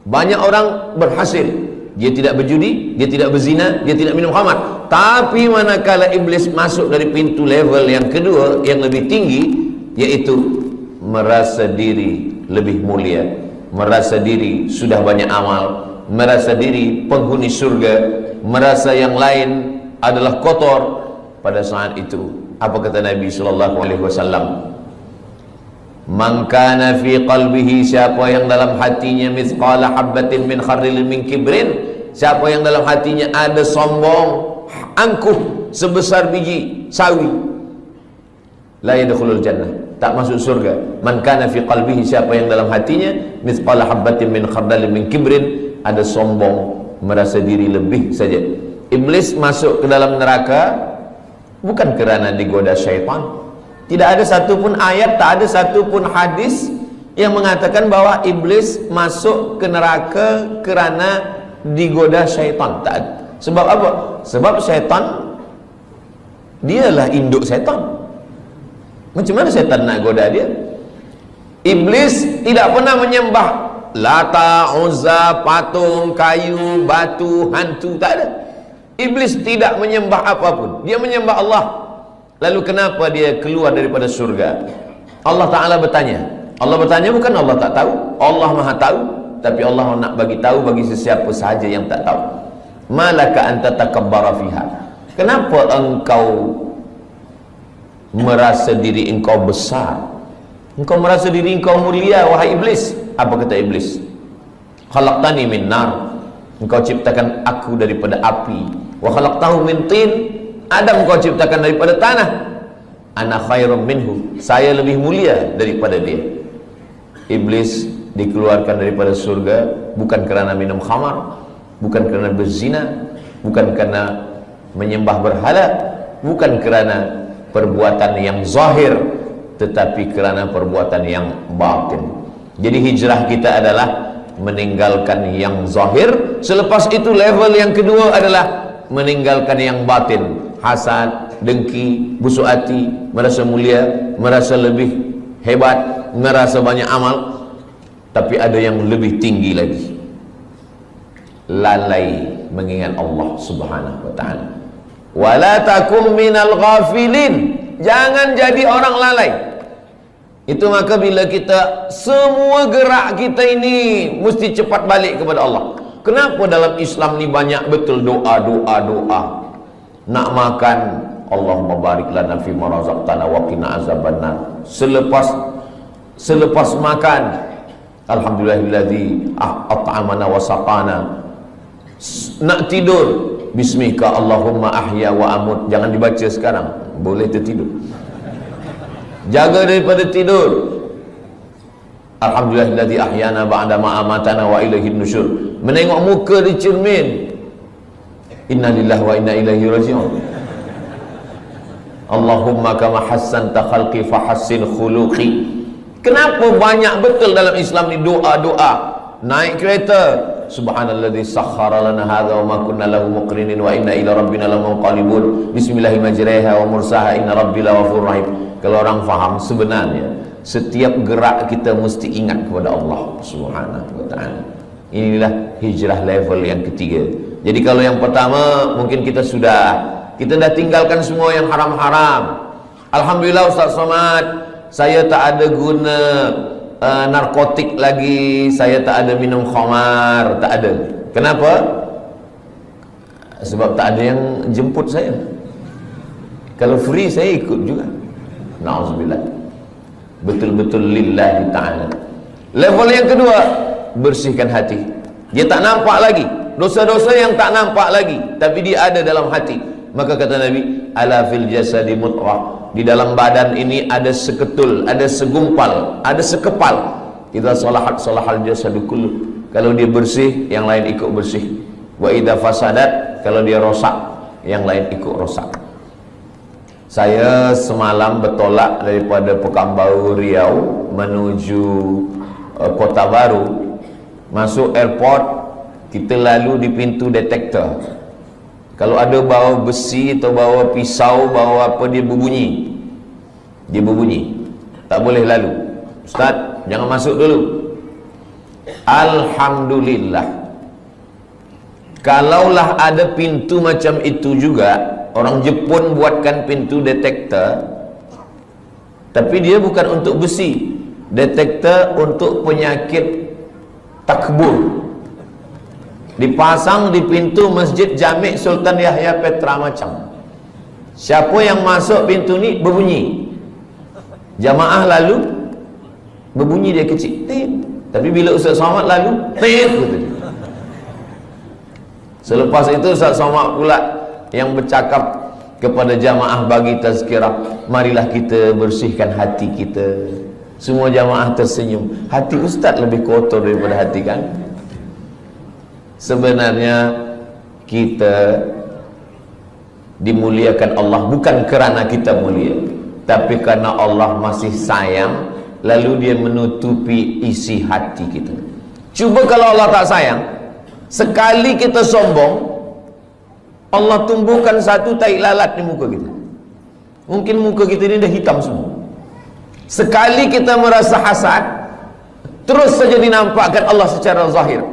banyak orang berhasil. Dia tidak berjudi, dia tidak berzina, dia tidak minum khamar. Tapi manakala iblis masuk dari pintu level yang kedua, yang lebih tinggi, yaitu merasa diri lebih mulia, merasa diri sudah banyak amal, merasa diri penghuni surga, merasa yang lain adalah kotor. Pada saat itu, apa kata Nabi SAW? Man kana fi qalbihi, siapa yang dalam hatinya mithqala habbatin min khardalin min kibrin, siapa yang dalam hatinya ada sombong, angkuh sebesar biji sawi, la yadkhulul jannah, tak masuk surga. Man kana fi qalbihi, siapa yang dalam hatinya mithqala habbatin min khardalin min kibrin, ada sombong, merasa diri lebih saja. Iblis masuk ke dalam neraka bukan kerana digoda syaitan. Tidak ada satu pun ayat, tak ada satu pun hadis yang mengatakan bahwa iblis masuk ke neraka kerana digoda syaitan. Tak ada. Sebab apa? Sebab syaitan dialah induk syaitan. Macam mana syaitan nak goda dia? Iblis tidak pernah menyembah Lata, Uzza, patung, kayu, batu, hantu, tak ada. Iblis tidak menyembah apapun. Dia menyembah Allah. Lalu kenapa dia keluar daripada surga? Allah Ta'ala bertanya. Allah bertanya bukan Allah tak tahu. Allah Maha tahu. Tapi Allah nak bagi tahu bagi sesiapa sahaja yang tak tahu. Malaka anta takabbara fiha. Kenapa engkau merasa diri engkau besar? Engkau merasa diri engkau mulia, wahai iblis. Apa kata iblis? Khalaqtani min nar. Engkau ciptakan aku daripada api. Wa khalaqtahu min tin. Adam kau ciptakan daripada tanah. Ana khairum minhu. Saya lebih mulia daripada dia. Iblis dikeluarkan daripada surga bukan kerana minum khamar, bukan kerana berzina, bukan kerana menyembah berhala, bukan kerana perbuatan yang zahir, tetapi kerana perbuatan yang batin. Jadi hijrah kita adalah meninggalkan yang zahir. Selepas itu level yang kedua adalah meninggalkan yang batin. Hasad, dengki, busuk hati, merasa mulia, merasa lebih hebat, merasa banyak amal. Tapi ada yang lebih tinggi lagi, lalai mengingat Allah Subhanahu wa ta'ala. Wala takum minal ghafilin. Jangan jadi orang lalai. Itu maka bila kita semua gerak kita ini mesti cepat balik kepada Allah. Kenapa dalam Islam ni banyak betul doa. Nak makan, Allahumma barik lana fi ma razaqtana wa qina azabannar. Selepas makan, alhamdulillahilladzi at'amana wa saqana. Nak tidur, bismika Allahumma ahya wa amut. Jangan dibaca sekarang, boleh tertidur. Jaga daripada tidur. Alhamdulillahilladzi ahyana ba'da ma amatana wa ilaihin nusyur. Menengok muka di cermin, inna lillahi wa inna ilaihi raji'un. Allahumma kama hassanta khalqi fahassin khuluqi. Kenapa banyak betul dalam Islam ni doa-doa? Naik kereta, subhanalladzi sakhkhara lana hadza wa ma kunna lahu muqrinin wa inna ila rabbina lamunqalibun. Bismillahi majriha wa mursaha inna rabbil ghafurur rahim. Kalau orang faham, sebenarnya setiap gerak kita mesti ingat kepada Allah Subhanahu wa ta'ala. Inilah hijrah level yang ketiga. Jadi kalau yang pertama mungkin kita dah tinggalkan semua yang haram-haram. Alhamdulillah Ustaz Somad, saya tak ada guna narkotik lagi, saya tak ada minum khamar, tak ada. Kenapa? Sebab tak ada yang jemput saya. Kalau free saya ikut juga. Na'udzubillah. Betul-betul lillahi ta'ala. Level yang kedua, bersihkan hati. Dia tak nampak lagi dosa-dosa yang tak nampak lagi, tapi dia ada dalam hati. Maka kata Nabi, ala fil jasadi mudghah. Di dalam badan ini ada seketul, ada segumpal, ada sekepal. Idza salahat salahal jasadu kullu. Kalau dia bersih, yang lain ikut bersih. Wa idza fasadat, kalau dia rosak, yang lain ikut rosak. Saya semalam bertolak daripada Pekanbaru Riau menuju Kota Baru. Masuk airport, kita lalu di pintu detektor. Kalau ada bawa besi atau bawa pisau, bawa apa, dia berbunyi. Dia berbunyi. Tak boleh lalu. Ustaz, jangan masuk dulu. Alhamdulillah. Kalaulah ada pintu macam itu juga, orang Jepun buatkan pintu detektor, tapi dia bukan untuk besi. Detektor untuk penyakit takbur. Dipasang di pintu Masjid Jami' Sultan Yahya Petra Macang. Siapa yang masuk pintu ni berbunyi. Jamaah lalu berbunyi dia kecil. Tapi bila Ustaz Somad lalu, selepas itu Ustaz Somad pula yang bercakap kepada jamaah bagi tazkirah, marilah kita bersihkan hati kita. Semua jamaah tersenyum. Hati Ustaz lebih kotor daripada hati kan? Sebenarnya kita Dimuliakan Allah bukan kerana kita mulia, tapi karena Allah masih sayang, lalu dia menutupi isi hati kita. Cuba kalau Allah tak sayang, sekali kita sombong, Allah tumbuhkan satu tai lalat di muka kita. Mungkin muka kita ini dah hitam semua. Sekali kita merasa hasad, terus saja dinampakkan Allah secara zahir,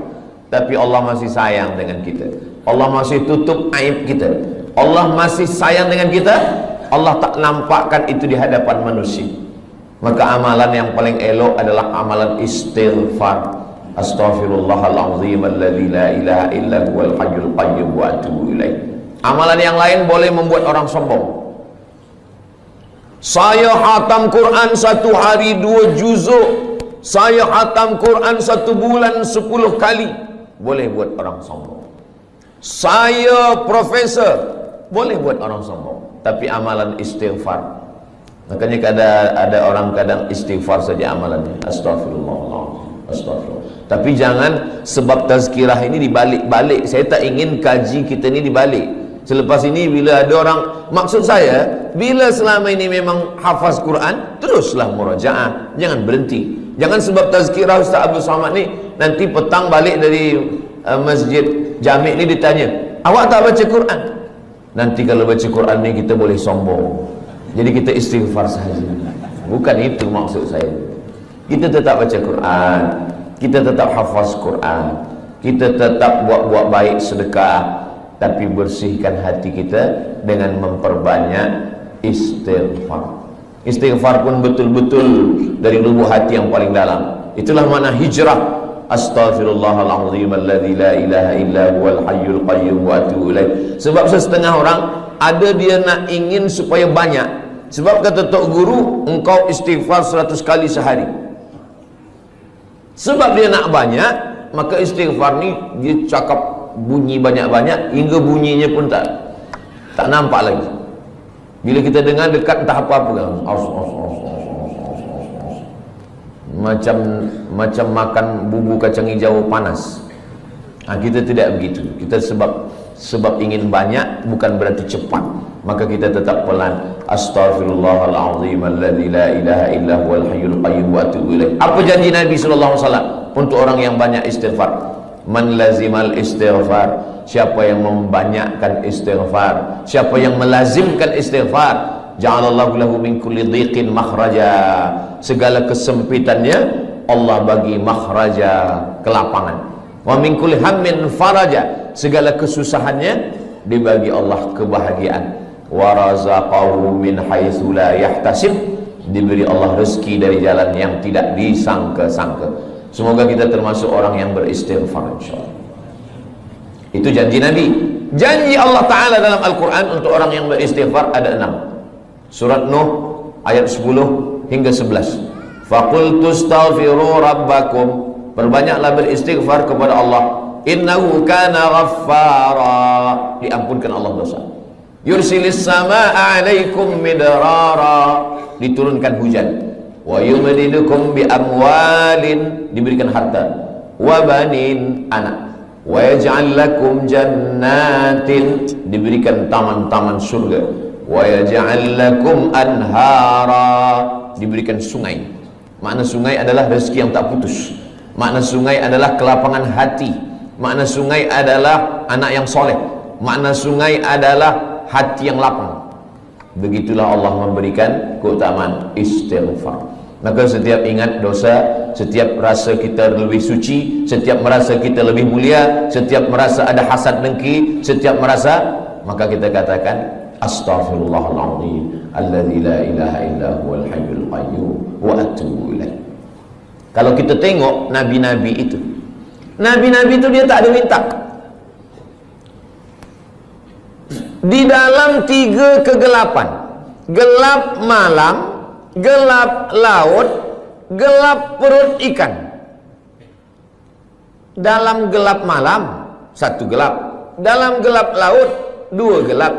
tapi Allah masih sayang dengan kita. Allah masih tutup aib kita. Allah masih sayang dengan kita. Allah tak nampakkan itu di hadapan manusia. Maka amalan yang paling elok adalah amalan istighfar. Astaghfirullahalazim alladzi la ilaha illa huwal hayyul qayyum wa atubu ilaih. Amalan yang lain boleh membuat orang sombong. Saya khatam Quran 1 hari 2 juzuk, saya khatam Quran 1 bulan 10 kali, boleh buat orang sombong. Saya profesor, boleh buat orang sombong. Tapi amalan istighfar, makanya ada orang kadang istighfar saja amalannya, astagfirullah, astagfirullah. Tapi jangan sebab tazkirah ini dibalik-balik. Saya tak ingin kaji kita ini dibalik. Selepas ini bila ada orang, maksud saya, bila selama ini memang hafaz Quran, teruslah murajaah, jangan berhenti. Jangan sebab tazkirah Ustaz Abdul Somad ni, nanti petang balik dari masjid Jami' ni ditanya, awak tak baca Quran? Nanti kalau baca Quran ni kita boleh sombong. Jadi kita istighfar saja. Bukan itu maksud saya. Kita tetap baca Quran, kita tetap hafaz Quran, kita tetap buat baik sedekah, tapi bersihkan hati kita dengan memperbanyak istighfar. Istighfar pun betul-betul dari lubuk hati yang paling dalam. Itulah makna hijrah. Astaghfirullahalazim alladzi la ilaha illa huwal hayyul qayyum wa atubu ilaih. Sebab setengah orang ada dia nak ingin supaya banyak. Sebab kata tok guru, engkau istighfar 100 kali sehari. Sebab dia nak banyak, maka istighfar ni dia cakap bunyi banyak-banyak hingga bunyinya pun tak nampak lagi. Bila kita dengar dekat entah apa-apa kan, macam makan bumbu kacang hijau panas. Kita tidak begitu. Kita sebab ingin banyak bukan berarti cepat, maka kita tetap pelan. Astaghfirullahalazim alladzi la ilaha illa huwal hayyul qayyum wa atubu ilaih. Apa janji Nabi sallallahu alaihi wasallam untuk orang yang banyak istighfar? Man lazimal istighfar, siapa yang membanyakkan istighfar, siapa yang melazimkan istighfar, ja'alallahu lahu min kulli dhiqin makhraja, segala kesempitannya Allah bagi makhraja, kelapangan. Wa min kulli hammin faraja, segala kesusahannya dibagi Allah kebahagiaan. Wa razaqahu min haitsu la yahtasib, diberi Allah rezeki dari jalan yang tidak disangka-sangka. Semoga kita termasuk orang yang beristighfar insyaallah. Itu janji Nabi. Janji Allah Ta'ala dalam Al-Quran untuk orang yang beristighfar ada 6. Surat Nuh ayat 10 hingga 11. Faqultu astaghfiru rabbakum, perbanyaklah beristighfar kepada Allah. Innahu kana ghaffara, diampunkan Allah dosa. Yursilis samaa'a 'alaikum midrara, diturunkan hujan. Wa yumdidukum bi amwalin, diberikan harta. Wa banin, anak. Wa yaj'al lakum jannatin, diberikan taman-taman surga. Wa yaj'al lakum anhara, diberikan sungai. Makna sungai adalah rezeki yang tak putus. Makna sungai adalah kelapangan hati. Makna sungai adalah anak yang soleh. Makna sungai adalah hati yang lapang. Begitulah Allah memberikan keutamaan istighfar. Maka setiap ingat dosa, setiap rasa kita lebih suci, setiap merasa kita lebih mulia, setiap merasa ada hasad dengki, setiap merasa, maka kita katakan astaghfirullahalazim alladzi la ilaha illa huwal hayyul qayyum wa atubu ilaih. Kalau kita tengok nabi-nabi itu, nabi-nabi itu dia tak ada minta. Di dalam 3 kegelapan, gelap malam, gelap laut, gelap perut ikan. Dalam gelap malam 1 gelap, dalam gelap laut 2 gelap,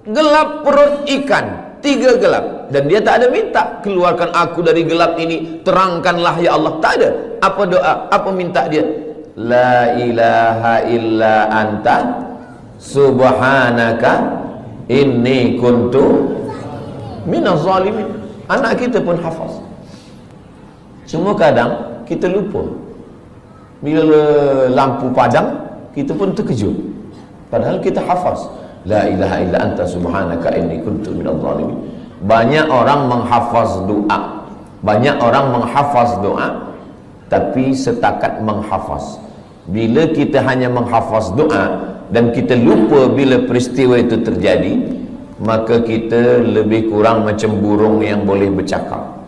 gelap perut ikan 3 gelap. Dan dia tak ada minta, keluarkan aku dari gelap ini, terangkanlah ya Allah. Tak ada. Apa doa? Apa minta dia? La ilaha illa anta subhanaka inni kuntu minaz zalimin. Anak kita pun hafaz. Cuma kadang kita lupa. Bila lampu padam, kita pun terkejut. Padahal kita hafaz. La ilaha illa anta subhanaka inni kuntu minaz zalimin. Banyak orang menghafaz doa. Banyak orang menghafaz doa, tapi setakat menghafaz. Bila kita hanya menghafaz doa dan kita lupa bila peristiwa itu terjadi, maka kita lebih kurang macam burung yang boleh bercakap.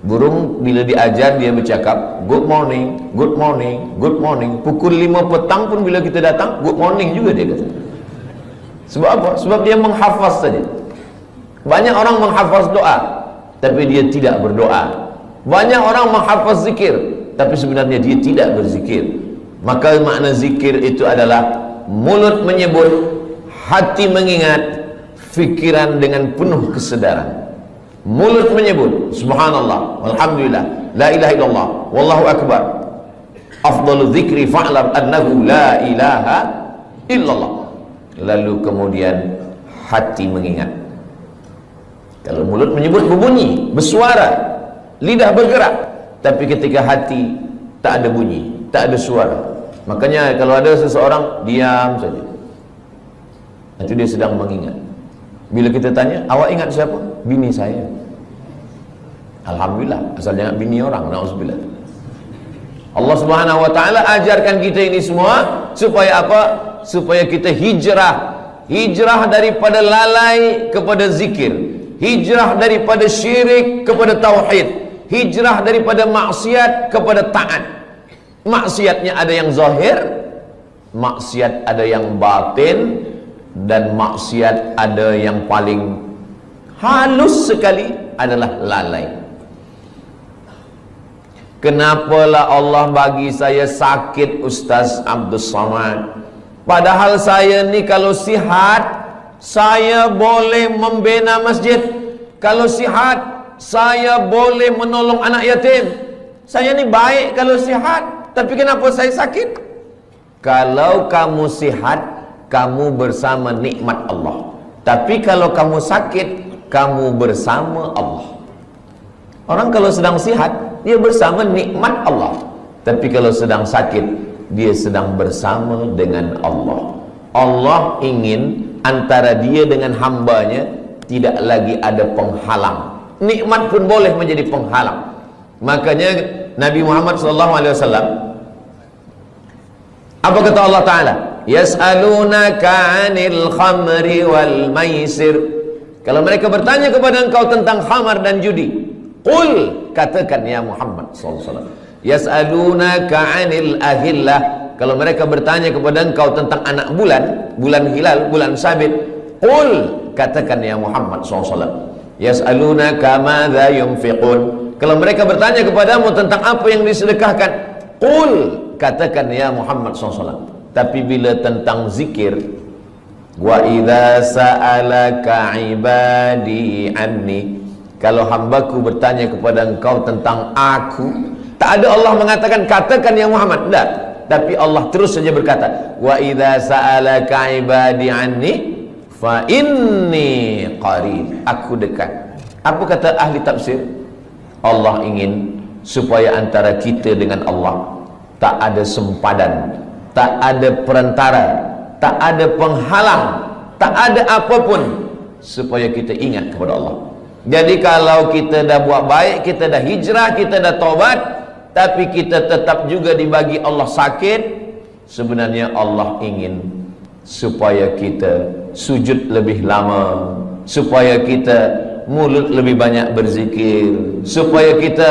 Burung bila diajar dia bercakap, good morning, good morning, good morning. Pukul 5 petang pun bila kita datang, good morning juga dia kata. Sebab apa? Sebab dia menghafaz saja. Banyak orang menghafaz doa, tapi dia tidak berdoa. Banyak orang menghafaz zikir, tapi sebenarnya dia tidak berzikir. Maka makna zikir itu adalah mulut menyebut, hati mengingat, fikiran dengan penuh kesedaran. Mulut menyebut subhanallah, alhamdulillah, la ilaha illallah, wallahu akbar, afdalu dzikri fa'lam annahu la ilaha illallah. Lalu kemudian hati mengingat. Kalau mulut menyebut berbunyi, bersuara, lidah bergerak, tapi ketika hati tak ada bunyi, tak ada suara. Makanya kalau ada seseorang diam saja, itu dia sedang mengingat. Bila kita tanya, awak ingat siapa? Bini saya. Alhamdulillah, asal jangan bini orang, na'udzubillah. Allah Subhanahu wa taala ajarkan kita ini semua supaya apa? Supaya kita hijrah. Hijrah daripada lalai kepada zikir, hijrah daripada syirik kepada tauhid, hijrah daripada maksiat kepada taat. Maksiatnya ada yang zahir, maksiat ada yang batin, dan maksiat ada yang paling halus sekali adalah lalai. Kenapalah Allah bagi saya sakit, Ustaz Abdul Samad? Padahal saya ni kalau sihat, saya boleh membina masjid. Kalau sihat, saya boleh menolong anak yatim. Saya ni baik kalau sihat, tapi kenapa saya sakit? Kalau kamu sihat, kamu bersama nikmat Allah. Tapi kalau kamu sakit, kamu bersama Allah. Orang kalau sedang sihat, dia bersama nikmat Allah. Tapi kalau sedang sakit, dia sedang bersama dengan Allah. Allah ingin antara dia dengan hambanya tidak lagi ada penghalang. Nikmat pun boleh menjadi penghalang. Makanya Nabi Muhammad SAW, apa kata Allah Ta'ala? Yas'alunaka 'anil khamri wal maisir. Kalau mereka bertanya kepada engkau tentang khamar dan judi, qul, katakan ya Muhammad SAW, yas'alunaka 'anil ahillah. Kalau mereka bertanya kepada engkau tentang anak bulan, bulan hilal, bulan sabit, qul, katakan ya Muhammad SAW, yas'alunaka madza yunfiqun. Kalau mereka bertanya kepadamu tentang apa yang disedekahkan, qul, katakan ya Muhammad SAW. Tapi bila tentang zikir, wa idza sa'alaka ibadi anni, kalau hambaku bertanya kepada engkau tentang aku, tak ada Allah mengatakan katakan ya Muhammad, tidak. Tapi Allah terus saja berkata, wa idza sa'alaka ibadi anni fa inni qarib, aku dekat. Apa kata ahli tafsir? Allah ingin supaya antara kita dengan Allah tak ada sempadan, tak ada perantara, tak ada penghalang, tak ada apapun, supaya kita ingat kepada Allah. Jadi kalau kita dah buat baik, kita dah hijrah, kita dah taubat, tapi kita tetap juga dibagi Allah sakit, sebenarnya Allah ingin supaya kita sujud lebih lama, supaya kita mulut lebih banyak berzikir, supaya kita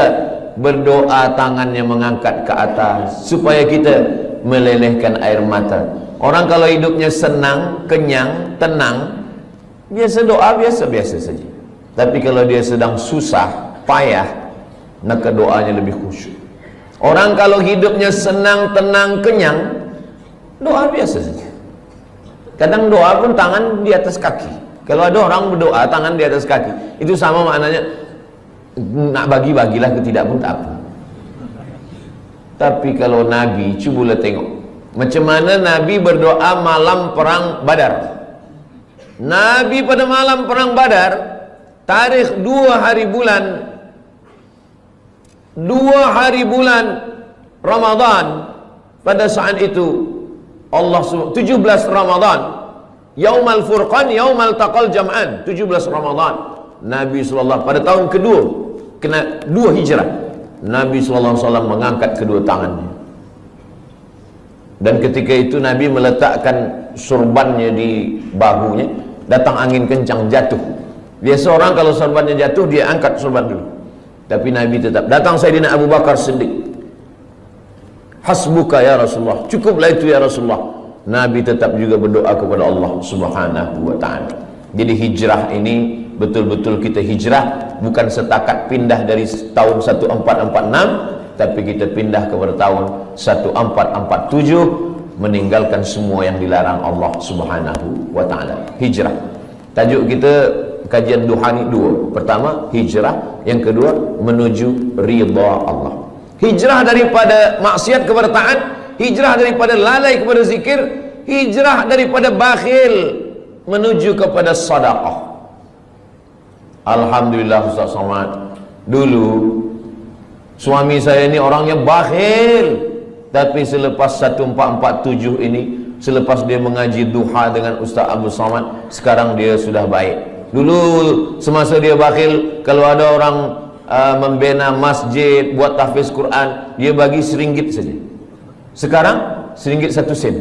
berdoa tangannya mengangkat ke atas, supaya kita melelehkan air mata. Orang kalau hidupnya senang, kenyang, tenang, biasa doa biasa-biasa saja. Tapi kalau dia sedang susah, payah, maka doanya lebih khusyuk. Orang kalau hidupnya senang, tenang, kenyang, doa biasa saja. Kadang doa pun tangan di atas kaki. Kalau ada orang berdoa tangan di atas kaki, itu sama maknanya nak bagi-bagilah ke tidak pun tak apa. Tapi kalau Nabi, cubalah tengok macam mana Nabi berdoa malam perang Badar. Nabi pada malam perang Badar, tarikh 2 hari bulan Ramadan, pada saat itu Allah 17 Ramadan, Yaumal Furqan, Yaumal Taqal Jam'an, 17 Ramadan, Nabi SAW pada tahun kedua, kena 2 hijrah, Nabi SAW mengangkat kedua tangannya. Dan ketika itu Nabi meletakkan surbannya di bahunya, datang angin kencang, jatuh. Biasa orang kalau surbannya jatuh, dia angkat surban dulu. Tapi Nabi tetap. Datang Sayyidina Abu Bakar Siddiq, hasbuka ya Rasulullah, cukuplah itu ya Rasulullah. Nabi tetap juga berdoa kepada Allah Subhanahu wa ta'ala. Jadi hijrah ini betul-betul kita hijrah, bukan setakat pindah dari tahun 1446, tapi kita pindah kepada tahun 1447, meninggalkan semua yang dilarang Allah Subhanahu wa ta'ala. Hijrah. Tajuk kita kajian duhani 2. Pertama, hijrah. Yang kedua, menuju ridha Allah. Hijrah daripada maksiat kepada taat, hijrah daripada lalai kepada zikir, hijrah daripada bakhil menuju kepada sedekah. Alhamdulillah Ustaz Somad, dulu suami saya ini orangnya bakhil, tapi selepas 1447 ini, selepas dia mengaji duha dengan Ustaz Abdul Somad, sekarang dia sudah baik. Dulu semasa dia bakhil, kalau ada orang membina masjid, buat tahfiz Quran, dia bagi RM1 saja. Sekarang RM1 1 sen.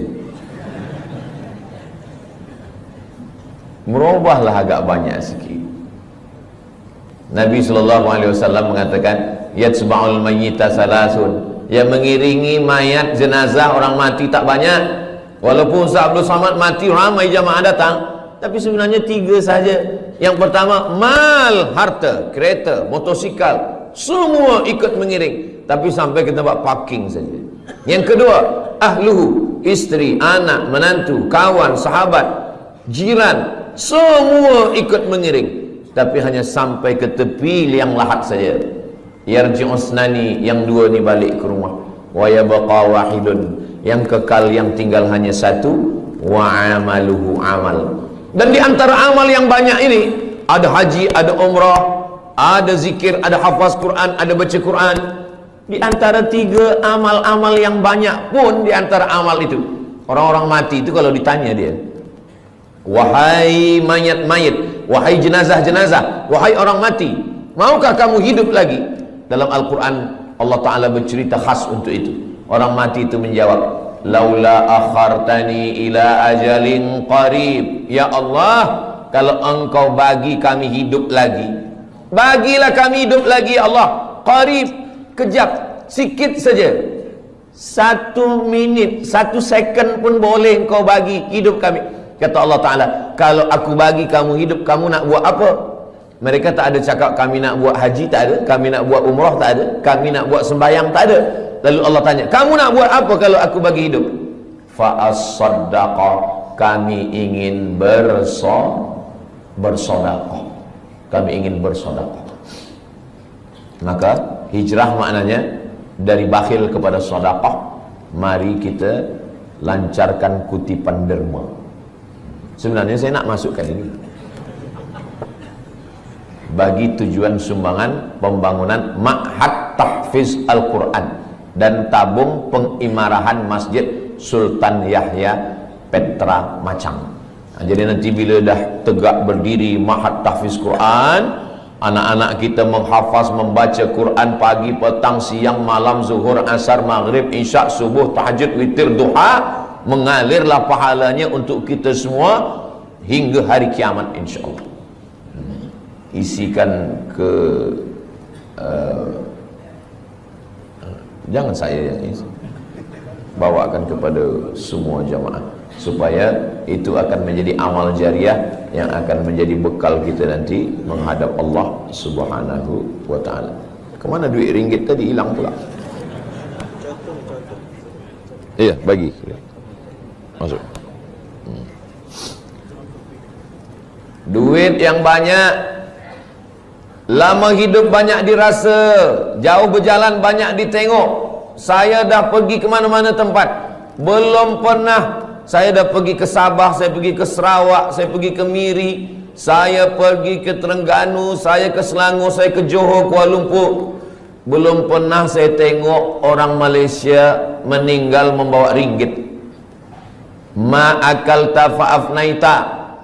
Merubahlah agak banyak sikit. Nabi SAW mengatakan, yatsba'ul mayyita salasun, yang mengiringi mayat jenazah orang mati tak banyak. Walaupun Ustaz Abdul Somad mati, ramai jamaah datang, tapi sebenarnya 3 saja. Yang pertama, mal, harta, kereta, motosikal, semua ikut mengiring, tapi sampai ke tempat parking saja. Yang kedua, ahluhu, isteri, anak, menantu, kawan, sahabat, jiran, semua ikut mengiring, tapi hanya sampai ke tepi liang lahat saja. Yarji'usnani, yang 2 ni balik ke rumah. Wa yabqa wahidun, yang kekal, yang tinggal hanya 1. Wa amaluhu amal. Dan di antara amal yang banyak ini, ada haji, ada umrah, ada zikir, ada hafaz Quran, ada baca Quran. Di antara 3 amal-amal yang banyak pun, di antara amal itu, orang-orang mati itu kalau ditanya dia, wahai mayat-mayat, wahai jenazah-jenazah, wahai orang mati, maukah kamu hidup lagi? Dalam Al-Quran Allah Ta'ala bercerita khas untuk itu. Orang mati itu menjawab, laula akhartani ila ajalin qarib, ya Allah, kalau engkau bagi kami hidup lagi, bagilah kami hidup lagi ya Allah, qarib, kejap, sikit saja, 1 minit, 1 second pun boleh engkau bagi hidup kami. Kata Allah Ta'ala, kalau aku bagi kamu hidup, kamu nak buat apa? Mereka tak ada cakap kami nak buat haji, tak ada. Kami nak buat umrah, tak ada. Kami nak buat sembahyang, tak ada. Lalu Allah tanya, kamu nak buat apa kalau aku bagi hidup? Fa'as-saddaqa, kami ingin bersedekah. Kami ingin bersedekah. Maka hijrah maknanya dari bakhil kepada sedekah. Mari kita lancarkan kutipan derma. Sebenarnya saya nak masukkan ini bagi tujuan sumbangan pembangunan Ma'had Tahfiz Al-Quran dan tabung pengimarahan Masjid Sultan Yahya Petra Macang. Jadi nanti bila dah tegak berdiri Ma'had Tahfiz Quran, anak-anak kita menghafaz, membaca Quran pagi, petang, siang, malam, zuhur, asar, maghrib, isyak, subuh, tahajud, witir, duha, mengalirlah pahalanya untuk kita semua hingga hari kiamat insyaAllah. Isikan ke jangan saya yang isi, bawakan kepada semua jamaah, supaya itu akan menjadi amal jariah yang akan menjadi bekal kita nanti menghadap Allah Subhanahu wa ta'ala. Kemana duit ringgit tadi? Hilang pula. Iya, bagi masuk. Duit yang banyak, lama hidup banyak dirasa, jauh berjalan banyak ditengok. Saya dah pergi ke mana-mana tempat, belum pernah Saya dah pergi ke Sabah, saya pergi ke Sarawak, saya pergi ke Miri, saya pergi ke Terengganu, saya ke Selangor, saya ke Johor, Kuala Lumpur. Belum pernah saya tengok orang Malaysia meninggal membawa ringgit. Ma akalta fa'afnaita,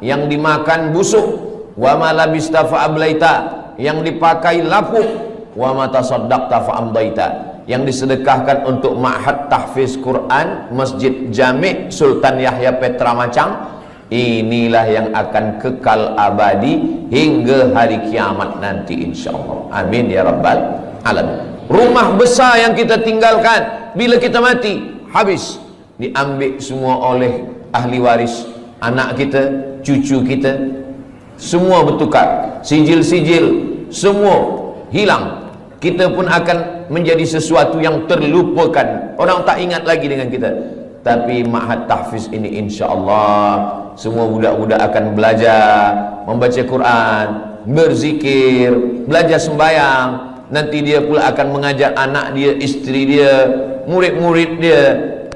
yang dimakan busuk. Wa ma labista fa'ablaita, yang dipakai lapuk. Wa ma tasaddaqta fa'amdaita, yang disedekahkan untuk ma'had tahfiz Quran Masjid Jami' Sultan Yahya Petra Macang, inilah yang akan kekal abadi hingga hari kiamat nanti insyaallah. Amin ya rabbal alamin. Rumah besar yang kita tinggalkan bila kita mati, habis, diambil semua oleh ahli waris, anak kita, cucu kita, semua bertukar, sijil-sijil semua hilang. Kita pun akan menjadi sesuatu yang terlupakan, orang tak ingat lagi dengan kita. Tapi ma'had tahfiz ini insya-Allah semua budak-budak akan belajar membaca Quran, berzikir, belajar sembahyang. Nanti dia pula akan mengajar anak dia, isteri dia, murid-murid dia.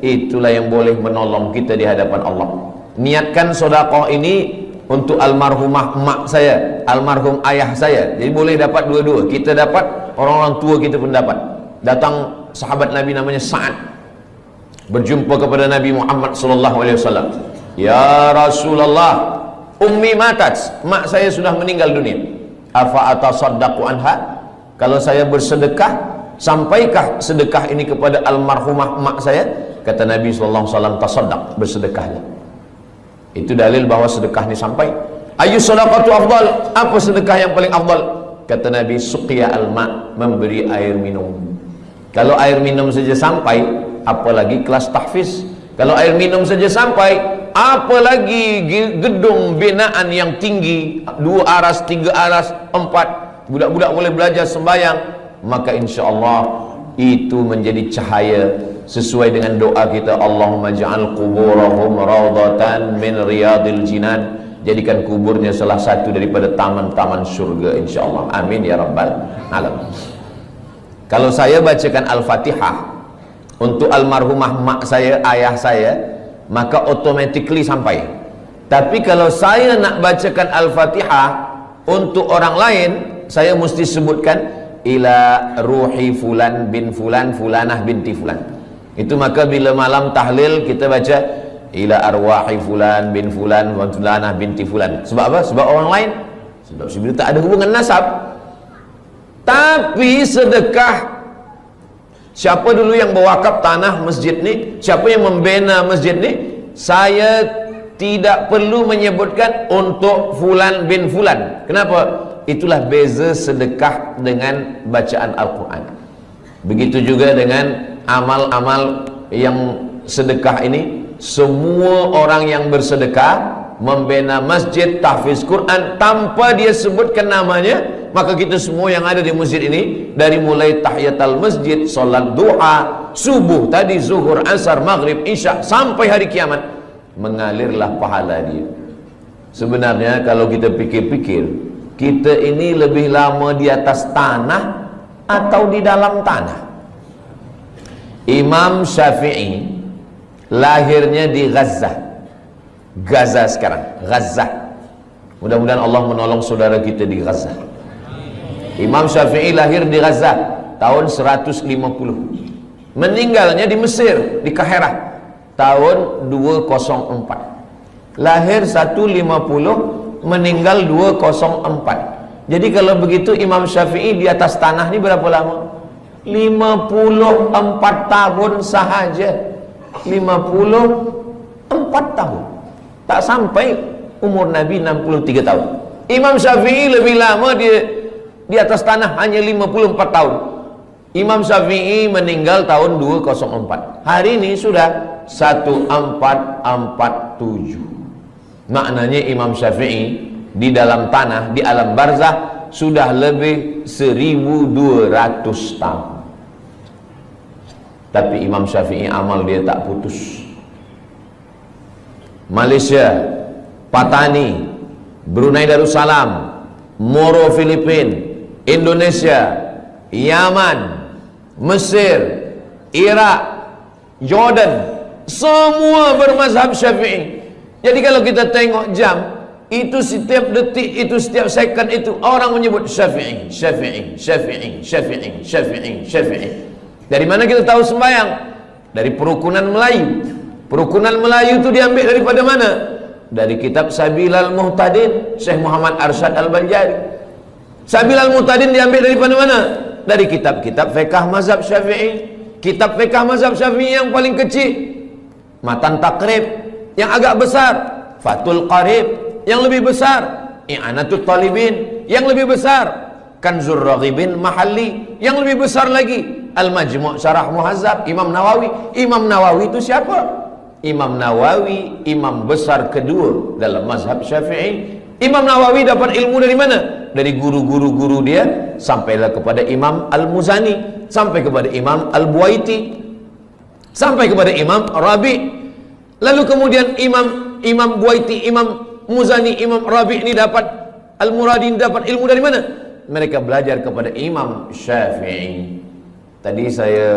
Itulah yang boleh menolong kita di hadapan Allah. Niatkan sedekah ini untuk almarhumah emak saya, almarhum ayah saya. Jadi boleh dapat dua-dua. Kita dapat, orang-orang tua kita pun dapat. Datang sahabat Nabi namanya Sa'ad, berjumpa kepada Nabi Muhammad sallallahu alaihi wasallam. Ya Rasulullah, ummi matat, mak saya sudah meninggal dunia. Afa atasaddaqu anha? Kalau saya bersedekah, sampaikah sedekah ini kepada almarhumah mak saya? Kata Nabi sallallahu alaihi wasallam, tasaddaq, bersedekahlah. Itu dalil bahawa sedekah ni sampai. Ayu sadaqatu afdal, apa sedekah yang paling afdal? Kata Nabi, suqiya al-ma', memberi air minum. Kalau air minum saja sampai, apalagi kelas tahfiz. Kalau air minum saja sampai, apalagi gedung binaan yang tinggi, 2 aras, 3 aras, 4, budak-budak boleh belajar sembahyang. Maka insya-Allah itu menjadi cahaya sesuai dengan doa kita, Allahumma ja'al quburahum rawdatan min riyadil jinan, jadikan kuburnya salah satu daripada taman-taman surga insyaallah. Amin ya rabbal alamin. Kalau saya bacakan Al-Fatihah untuk almarhumah mak saya, ayah saya, maka automatically sampai. Tapi kalau saya nak bacakan Al-Fatihah untuk orang lain, saya mesti sebutkan ila ruhi fulan bin fulan fulanah binti fulan. Itu maka bila malam tahlil kita baca ila arwahi fulan bin fulan wa fulanah binti fulan. Sebab apa? Sebab orang lain. Sebab sebenarnya tak ada hubungan nasab. Tapi sedekah, siapa dulu yang berwakaf tanah masjid ni, siapa yang membina masjid ni, saya tidak perlu menyebutkan untuk fulan bin fulan. Kenapa? Itulah beza sedekah dengan bacaan Al-Quran. Begitu juga dengan amal-amal yang sedekah ini. Semua orang yang bersedekah, membina masjid, tahfiz Quran, tanpa dia sebutkan namanya, maka kita semua yang ada di masjid ini, dari mulai tahiyatul masjid, solat duha, subuh tadi, zuhur, asar, maghrib, isya, sampai hari kiamat, mengalirlah pahala dia. Sebenarnya kalau kita pikir-pikir, kita ini lebih lama di atas tanah atau di dalam tanah? Imam Syafi'i lahirnya di Gaza. Gaza sekarang, Gaza. Mudah-mudahan Allah menolong saudara kita di Gaza. Imam Syafi'i lahir di Gaza tahun 150. Meninggalnya di Mesir, di Kahirah tahun 204. Lahir 150, meninggal 204. Jadi kalau begitu Imam Syafi'i di atas tanah ni berapa lama? 54 tahun sahaja. 54 tahun. Tak sampai umur Nabi 63 tahun. Imam Syafi'i lebih lama dia di atas tanah, hanya 54 tahun. Imam Syafi'i meninggal tahun 204. Hari ini sudah 1447. Maknanya Imam Syafi'i di dalam tanah, di alam barzah, sudah lebih 1200 tahun. Tapi Imam Syafi'i amal dia tak putus. Malaysia, Patani, Brunei Darussalam, Moro Filipina, Indonesia, Yaman, Mesir, Iraq, Jordan, semua bermazhab Syafi'i. Jadi kalau kita tengok jam, itu setiap detik, itu setiap second itu orang menyebut Syafi'i, Syafi'i, Syafi'i, Syafi'i, Syafi'i, Syafi'i. Dari mana kita tahu sembahyang? Dari perukunan Melayu. Perukunan Melayu itu diambil daripada mana? Dari kitab Sabilal Muhtadin, Syekh Muhammad Arsyad Al-Banjari. Sabilal Muhtadin diambil daripada mana? Dari kitab-kitab fiqh mazhab Syafi'i. Kitab fiqh mazhab Syafi'i yang paling kecil, Matan Taqrib. Yang agak besar, Fathul Qarib. Yang lebih besar, I'anatul Talibin. Yang lebih besar, Kanzur Raghibin Mahalli. Yang lebih besar lagi, Al-Majmu' Syarah Muhazzab, Imam Nawawi. Imam Nawawi itu siapa? Imam Nawawi imam besar kedua dalam mazhab Syafi'i. Imam Nawawi dapat ilmu dari mana? Dari guru-guru dia, sampailah kepada Imam Al-Muzani, sampai kepada Imam Al-Buaiti, sampai kepada Imam Rabi'. Lalu kemudian Imam Buaiti, Imam Muzani, Imam Rabi' ini dapat, Al-Muradi dapat ilmu dari mana? Mereka belajar kepada Imam Syafi'i. Tadi saya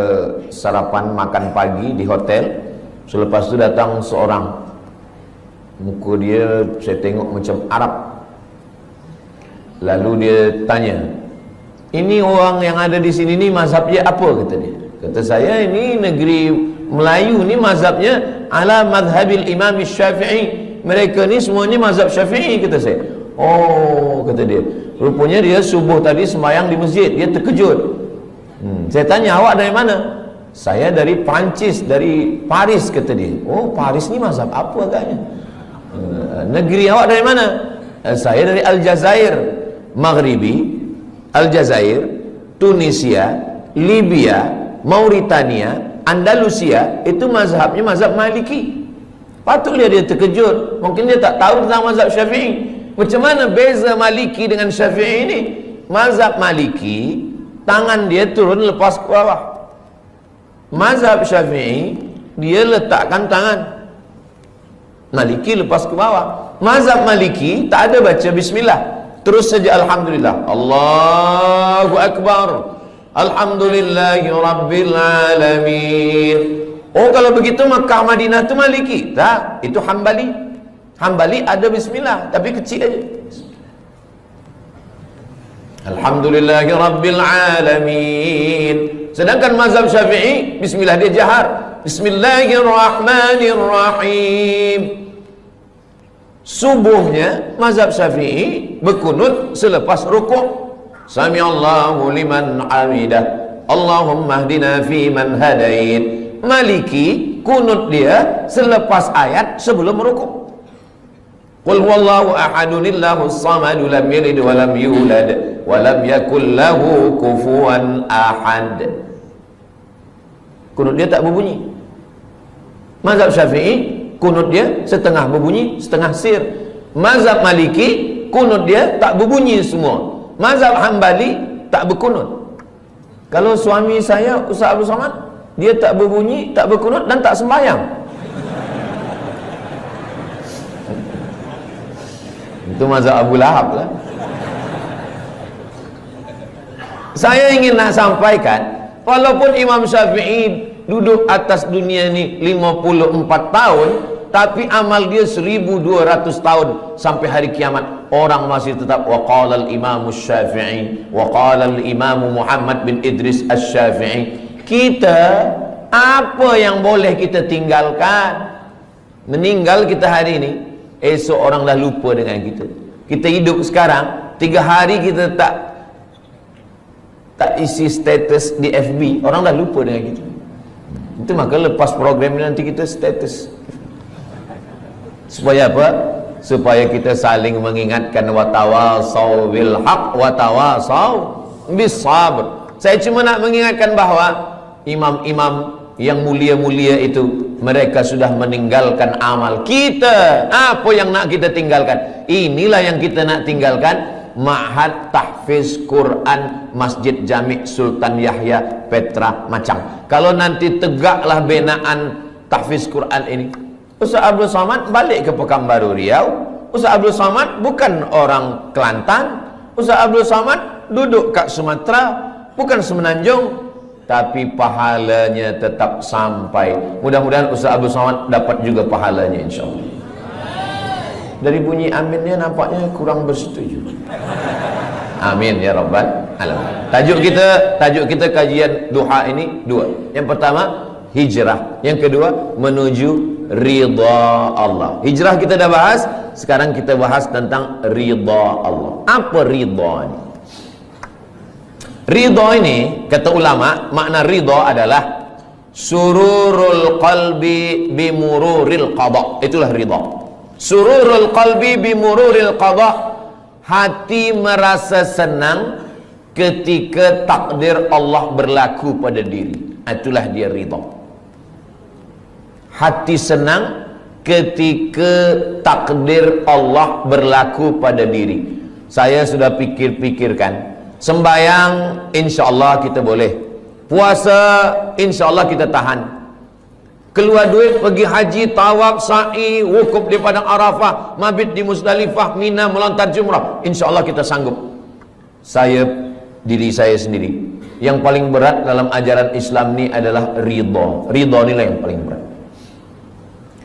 sarapan makan pagi di hotel. Selepas itu datang seorang, muka dia saya tengok macam Arab. Lalu dia tanya, ini orang yang ada di sini ni mazhabnya apa? Kata dia. Kata saya, ini negeri Melayu ni mazhabnya ala madhabil Imam Syafi'i. Mereka ni semuanya mazhab Syafi'i, kata saya. Oh, kata dia, rupanya dia subuh tadi sembahyang di masjid. Dia terkejut. Saya tanya, awak dari mana? Saya dari Perancis, dari Paris, kata dia. Oh, Paris ni mazhab apa agaknya? Negeri awak dari mana? Saya dari Aljazair Maghribi, Aljazair, Tunisia, Libya, Mauritania, Andalusia. Itu mazhabnya mazhab Maliki. Patutlah dia terkejut. Mungkin dia tak tahu tentang mazhab Syafi'i. Macam mana beza Maliki dengan Syafi'i ini? Mazhab Maliki, tangan dia turun lepas ke bawah. Mazhab Syafi'i, dia letakkan tangan. Maliki lepas ke bawah. Mazhab Maliki tak ada baca bismillah, terus saja Alhamdulillah, Allahu Akbar, Alhamdulillahi Rabbil Alamin. Oh, kalau begitu Makkah Madinah itu Maliki? Tak, itu Hambali. Hambali ada bismillah, tapi kecil aja. Alhamdulillahi Rabbil Alamin. Sedangkan mazhab Syafi'i, bismillah dia jahar. Bismillahirrahmanirrahim. Subuhnya mazhab Syafi'i berkunut selepas rukuk. Sami'allahu liman hamidah, Allahumma hdina fi man hadait. Maliki kunut dia selepas ayat sebelum rukuk. Qul huwallahu ahadunillahus samadu lam yalid wa lam yulad wa lam yakul lahu kufuwan ahad. Kunut dia tak berbunyi. Mazhab Syafi'i kunut dia setengah berbunyi, setengah sir. Mazhab Maliki kunut dia tak berbunyi semua. Mazhab Hambali tak berkunut. Kalau suami saya Ustaz Abdul Somad, dia tak berbunyi, tak berkunut dan tak sembahyang. Itu mazhab Abu Lahab lah. Saya ingin nak sampaikan, walaupun Imam Syafi'i duduk atas dunia ni 54 tahun, tapi amal dia 1200 tahun sampai hari kiamat. Orang masih tetap waqala al-Imam Syafi'i, waqala al-Imam Muhammad bin Idris Asy-Syafi'i. Kita, apa yang boleh kita tinggalkan? Meninggal kita hari ini, esok orang dah lupa dengan kita. Kita hidup sekarang, 3 hari kita tak isi status di FB, orang dah lupa dengan kita. Itu maka lepas program ini nanti kita status. Supaya apa? Supaya kita saling mengingatkan, watawasau bil haq watawasau bis sabr. Saya cuma nak mengingatkan bahawa imam-imam yang mulia-mulia itu, mereka sudah meninggalkan amal. Kita, apa yang nak kita tinggalkan? Inilah yang kita nak tinggalkan. Ma'had Tahfiz Quran Masjid Jami' Sultan Yahya Petra Macang. Kalau nanti tegaklah binaan Tahfiz Quran ini, Ustaz Abdul Somad balik ke Pekanbaru Riau. Ustaz Abdul Somad bukan orang Kelantan. Ustaz Abdul Somad duduk kat Sumatera, bukan Semenanjung. tapi pahalanya tetap sampai. Mudah-mudahan Ustaz Abdul Somad dapat juga pahalanya insyaAllah. Dari bunyi aminnya nampaknya kurang bersetuju. Amin ya rabbal alamin. Tajuk kita kajian duha ini dua. Yang pertama hijrah, yang kedua menuju ridha Allah. Hijrah kita dah bahas, sekarang kita bahas tentang ridha Allah. Apa ridha ini? Ridha ini kata ulama, makna ridha adalah sururul qalbi bimururil qada. Itulah ridha. Sururul qalbi bimururil qada, hati merasa senang ketika takdir Allah berlaku pada diri. Itulah dia ridha. Hati senang ketika takdir Allah berlaku pada diri. Saya sudah pikir-pikirkan, sembayang insya-Allah kita boleh, puasa insya-Allah kita tahan, keluar duit pergi haji, tawaf, sa'i, wukuf di padang Arafah, mabit di Musdalifah, Mina, melontar jumrah, insya-Allah kita sanggup. Diri saya sendiri, yang paling berat dalam ajaran Islam ini adalah ridha. Ridha inilah yang paling berat.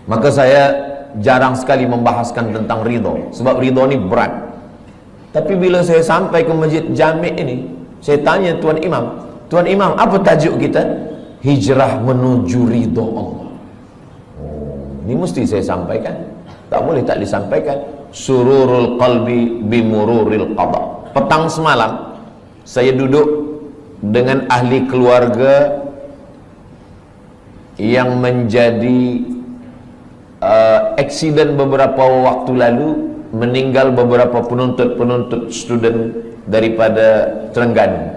Maka saya jarang sekali membahaskan tentang ridha, sebab ridha ini berat. Tapi bila saya sampai ke masjid Jami' ini, saya tanya Tuan Imam, apa tajuk kita? Hijrah menuju ridha Allah. Ini mesti saya sampaikan, tak boleh tak disampaikan. Sururul qalbi bimururil qada. Petang semalam saya duduk dengan ahli keluarga yang menjadi aksiden beberapa waktu lalu, meninggal beberapa penuntut student daripada Terengganu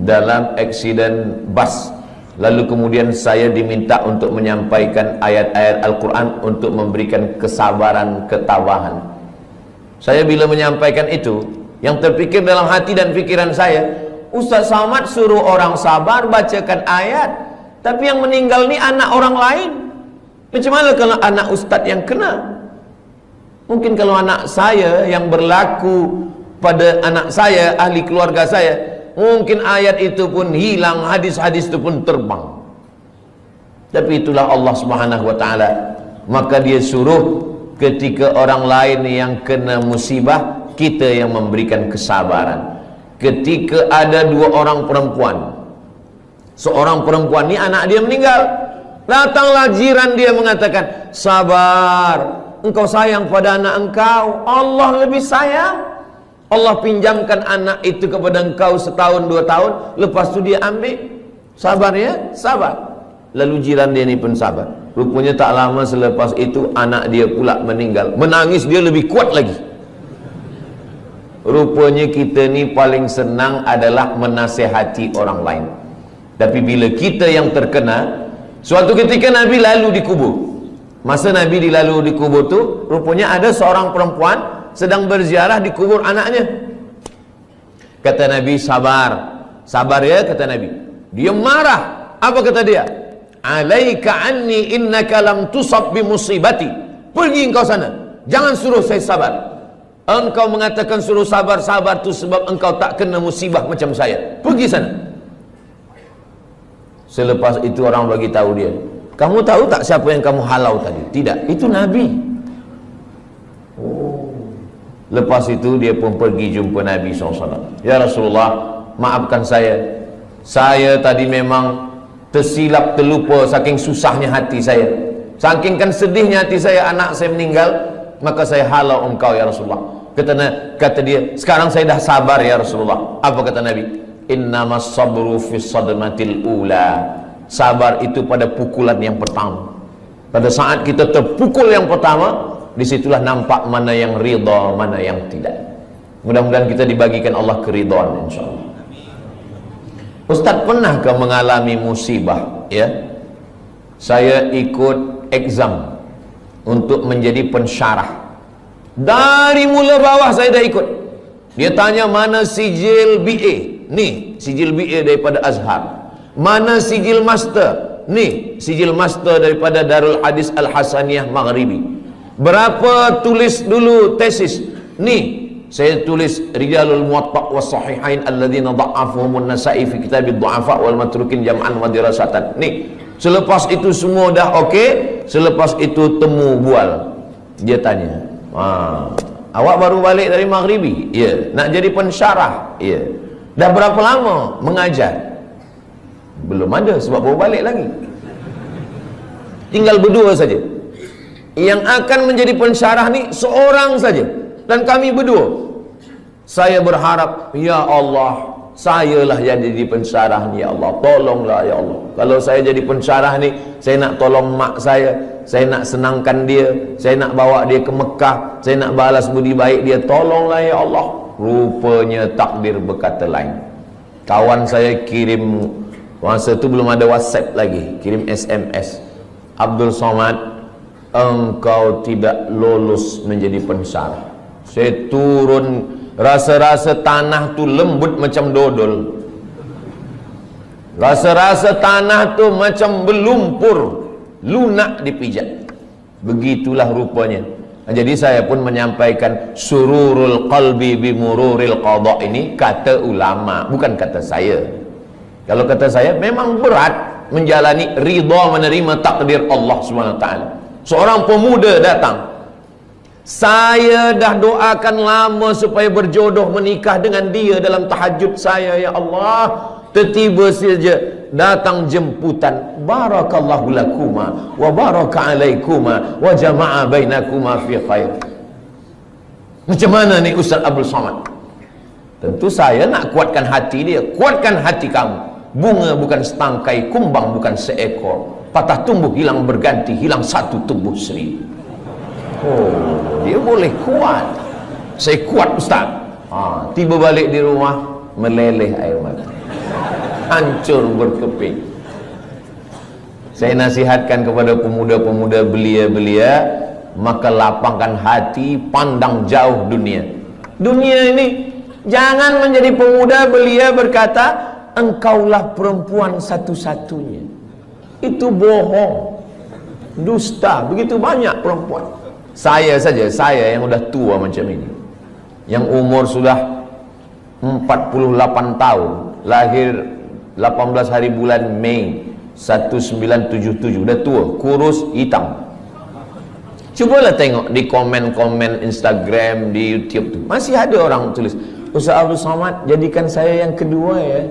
dalam aksiden bas. Lalu kemudian saya diminta untuk menyampaikan ayat-ayat Al-Quran untuk memberikan kesabaran, ketabahan. Saya bila menyampaikan itu, yang terpikir dalam hati dan pikiran saya, Ustaz Somad suruh orang sabar bacakan ayat, tapi yang meninggal ni anak orang lain. Macam mana kalau anak ustaz yang kena? Mungkin kalau anak saya yang berlaku pada anak saya, ahli keluarga saya, mungkin ayat itu pun hilang, hadis-hadis itu pun terbang. Tapi itulah Allah Subhanahu wa taala. Maka dia suruh ketika orang lain yang kena musibah, kita yang memberikan kesabaran. Ketika ada dua orang perempuan, seorang perempuan ni anak dia meninggal, datanglah jiran dia mengatakan, sabar, engkau sayang pada anak engkau, Allah lebih sayang. Allah pinjamkan anak itu kepada engkau setahun, 2 tahun, lepas tu dia ambil. Sabar ya, sabar. Lalu jiran dia ni pun sabar. Rupanya tak lama selepas itu anak dia pula meninggal. Menangis dia lebih kuat lagi. Rupanya kita ni paling senang adalah menasihati orang lain. Tapi bila kita yang terkena, suatu ketika Nabi lalu di kubur. Masa Nabi dilalu di kubur tu, rupanya ada seorang perempuan sedang berziarah di kubur anaknya. Kata Nabi, sabar. Sabar ya, kata Nabi. Dia marah. Apa kata dia? Alaika anni innaka lam tusab bi musibati. Pergi engkau sana. Jangan suruh saya sabar. Engkau mengatakan suruh sabar-sabar tu sebab engkau tak kena musibah macam saya. Pergi sana. Selepas itu orang bagi tahu dia, kamu tahu tak siapa yang kamu halau tadi? Tidak, itu Nabi. Lepas itu dia pun pergi jumpa Nabi SAW. Ya Rasulullah, maafkan saya. Saya tadi memang tersilap, terlupa, saking susahnya hati saya, saking kan sedihnya hati saya, anak saya meninggal, maka saya halau engkau ya Rasulullah. Kata dia, sekarang saya dah sabar ya Rasulullah. Apa kata Nabi? Innamas sabru fis sadmatil ula. Sabar itu pada pukulan yang pertama. Pada saat kita terpukul yang pertama, disitulah nampak mana yang ridha, mana yang tidak. Mudah-mudahan kita dibagikan Allah keridhaan insyaAllah. Ustaz, pernahkah mengalami musibah? Ya, saya ikut exam untuk menjadi pensyarah. Dari mula bawah saya dah ikut. Dia tanya mana sijil BA. Ni sijil BA daripada Azhar. Mana sijil master? Ni sijil master daripada Darul Hadis Al-Hasaniyah Maghribi. Berapa tulis dulu tesis? Ni Saya tulis Rijalul Muwatta' was Sahihain alladzina dha'afuhum an-Nasa'i fi kitab ad-du'afa wal matrukin jam'an wa dirasatan. Nih, selepas itu semua dah okey, selepas itu temu bual. Dia tanya, awak baru balik dari Maghribi? Ya. Nak jadi pensyarah? Ya. Dah berapa lama mengajar? Belum ada, sebab baru balik lagi. Tinggal berdua saja. Yang akan menjadi pensyarah ni seorang saja, dan kami berdua. Saya berharap, ya Allah, sayalah yang jadi pensyarah ni, ya Allah, tolonglah ya Allah. Kalau saya jadi pensyarah ni, saya nak tolong mak saya nak senangkan dia, saya nak bawa dia ke Mekah, saya nak balas budi baik dia, tolonglah ya Allah. Rupanya takdir berkata lain. Kawan saya kirim, masa tu belum ada WhatsApp lagi, kirim SMS, Abdul Somad, engkau tidak lulus menjadi pensyarah. Saya turun, rasa-rasa tanah tu lembut macam dodol, rasa-rasa tanah tu macam berlumpur, lunak dipijat. Begitulah rupanya. Jadi saya pun menyampaikan sururul qalbi bimururil qada, ini kata ulama, bukan kata saya. Kalau kata saya, memang berat menjalani ridha, menerima takdir Allah SWT. Seorang pemuda datang, saya dah doakan lama supaya berjodoh menikah dengan dia dalam tahajud saya, ya Allah. Tiba-tiba saja datang jemputan, barakallahu lakuma wa baraka alaikuma wa jama'a bainakuma fi khair. Macam mana ni Ustaz Abdul Somad? Tentu saya nak kuatkan hati dia. Kuatkan hati kamu. Bunga bukan setangkai, kumbang bukan seekor, patah tumbuh hilang berganti, hilang satu tumbuh seribu. Oh, dia boleh kuat. Saya kuat Ustaz. Tiba balik di rumah, meleleh air mata, hancur berkeping. Saya nasihatkan kepada pemuda-pemuda belia-belia, maka lapangkan hati, pandang jauh dunia. Dunia ini, jangan menjadi pemuda belia berkata engkaulah perempuan satu-satunya. Itu bohong, dusta. Begitu banyak perempuan. Saya saja, saya yang udah tua macam ini, yang umur sudah 48 tahun, lahir 18 hari bulan Mei 1977, udah tua, kurus, hitam. Cubalah tengok di komen-komen Instagram, di YouTube tu, masih ada orang tulis, Ustaz Abdul Somad, jadikan saya yang kedua ya.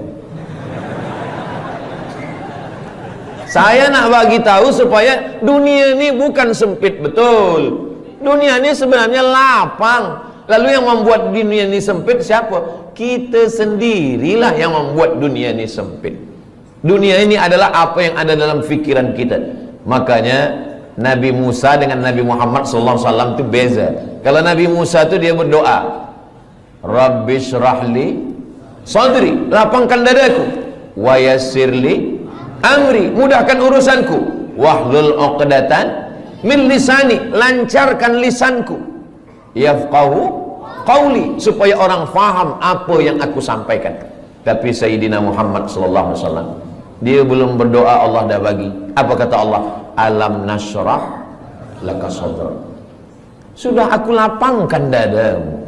Saya nak bagi tahu supaya dunia ni bukan sempit betul. Dunia ni sebenarnya lapang. Lalu yang membuat dunia ni sempit siapa? Kita sendirilah yang membuat dunia ni sempit. Dunia ini adalah apa yang ada dalam fikiran kita. Makanya Nabi Musa dengan Nabi Muhammad SAW itu beza. Kalau Nabi Musa itu dia berdoa, Rabbi syrahli sadri, lapangkan dadaku, wa yassirli amri, mudahkan urusanku, wahlul uqdatan min lisani, lancarkan lisanku, yafqahu qauli, supaya orang faham apa yang aku sampaikan. Tapi Sayyidina Muhammad SAW, dia belum berdoa Allah dah bagi. Apa kata Allah? Alam nashrah laka sadrak, sudah aku lapangkan dadamu.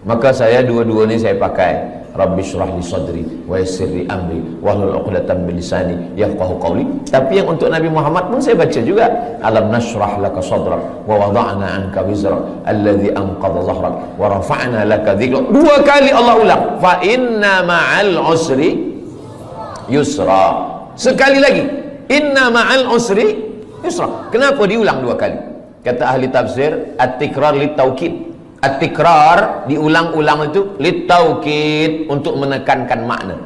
Maka saya dua-dua ni saya pakai, Rabbi syrah li sadri wa yassir li amri wahlul 'uqdatam min lisani yafqahu qawli. Tapi yang untuk Nabi Muhammad pun saya baca juga, alam nashrah laka sadrak wa wada'na anka wizrak alladhi anqadha dhahrak wa rafa'na laka dhikrak. Dua kali Allah ulang, fa inna ma'al usri yusra. Sekali lagi, inna ma'al usri yusra. Kenapa diulang dua kali? Kata ahli tafsir, at-tikrar lit-taukid. At-tikrar, diulang-ulang itu lit-taukid, untuk menekankan makna.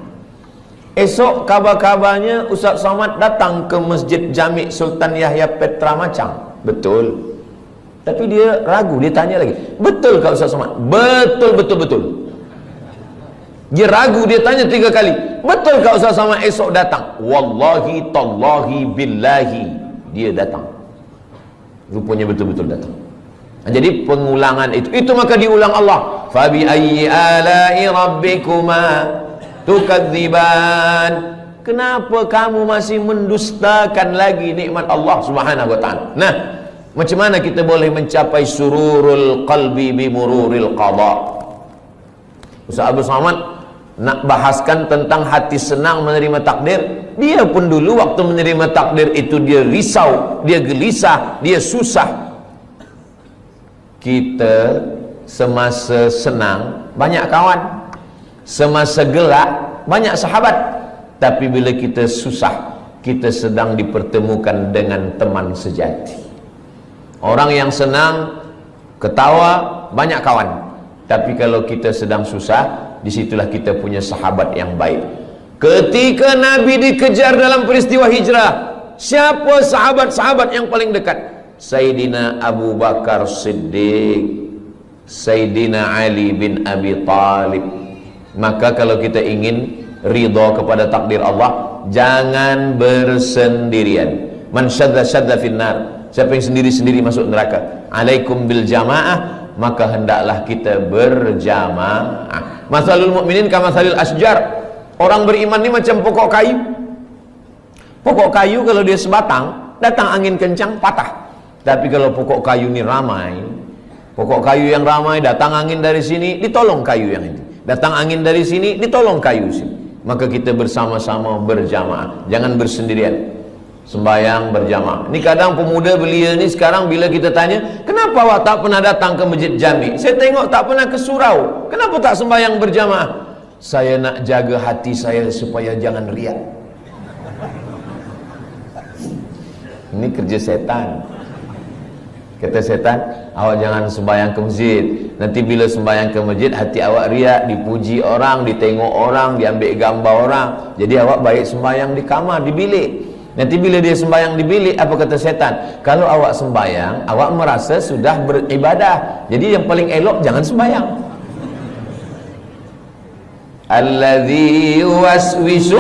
Esok kabar-kabarnya Ustaz Somad datang ke Masjid Jami' Sultan Yahya Petra Macang. Betul. Tapi dia ragu, dia tanya lagi, betul kah Ustaz Somad? Betul, betul, betul. Dia ragu, dia tanya 3 kali, betul kah Ustaz Somad esok datang? Wallahi, tallahi, billahi, dia datang. Rupanya betul-betul datang. Jadi pengulangan itu maka diulang Allah. Fabi ayyi ala'i rabbikuma tukadziban. Kenapa kamu masih mendustakan lagi nikmat Allah Subhanahu wa taala? Nah, Macam mana kita boleh mencapai sururul qalbi bimururil qada? Ustaz Abu Samad nak bahaskan tentang hati senang menerima takdir. Dia pun dulu waktu menerima takdir itu dia risau, dia gelisah, dia susah. Kita semasa senang banyak kawan, semasa gelak banyak sahabat. Tapi bila kita susah, kita sedang dipertemukan dengan teman sejati. Orang yang senang, ketawa, banyak kawan. Tapi kalau kita sedang susah, disitulah kita punya sahabat yang baik. Ketika Nabi dikejar dalam peristiwa hijrah, siapa sahabat-sahabat yang paling dekat? Sayyidina Abu Bakar Siddiq, Sayyidina Ali bin Abi Talib. Maka kalau kita ingin ridha kepada takdir Allah, jangan bersendirian. Man syadda syadda finnar. Siapa yang sendiri-sendiri masuk neraka. Alaikum bil jamaah, maka hendaklah kita berjamaah. Masalul mukminin kamasalil asjar. Orang beriman ni macam pokok kayu. Pokok kayu kalau dia sebatang, datang angin kencang patah. Tapi kalau pokok kayu ni ramai, pokok kayu yang ramai, datang angin dari sini, ditolong kayu yang ini. Datang angin dari sini, ditolong kayu sini. Maka kita bersama-sama berjamaah, jangan bersendirian. Sembayang berjamaah. Ni kadang pemuda belia ni sekarang bila kita tanya, kenapa awak tak pernah datang ke masjid Jami? Saya tengok tak pernah ke surau. Kenapa tak sembayang berjamaah? Saya nak jaga hati saya supaya jangan riak. Ini kerja setan. Kata setan, awak jangan sembahyang ke masjid. Nanti bila sembahyang ke masjid, hati awak riak, dipuji orang, ditengok orang, diambil gambar orang. Jadi awak baik sembahyang di kamar, di bilik. Nanti bila dia sembahyang di bilik, apa kata setan? Kalau awak sembahyang, awak merasa sudah beribadah. Jadi yang paling elok jangan sembahyang. Alladzi yuwaswisu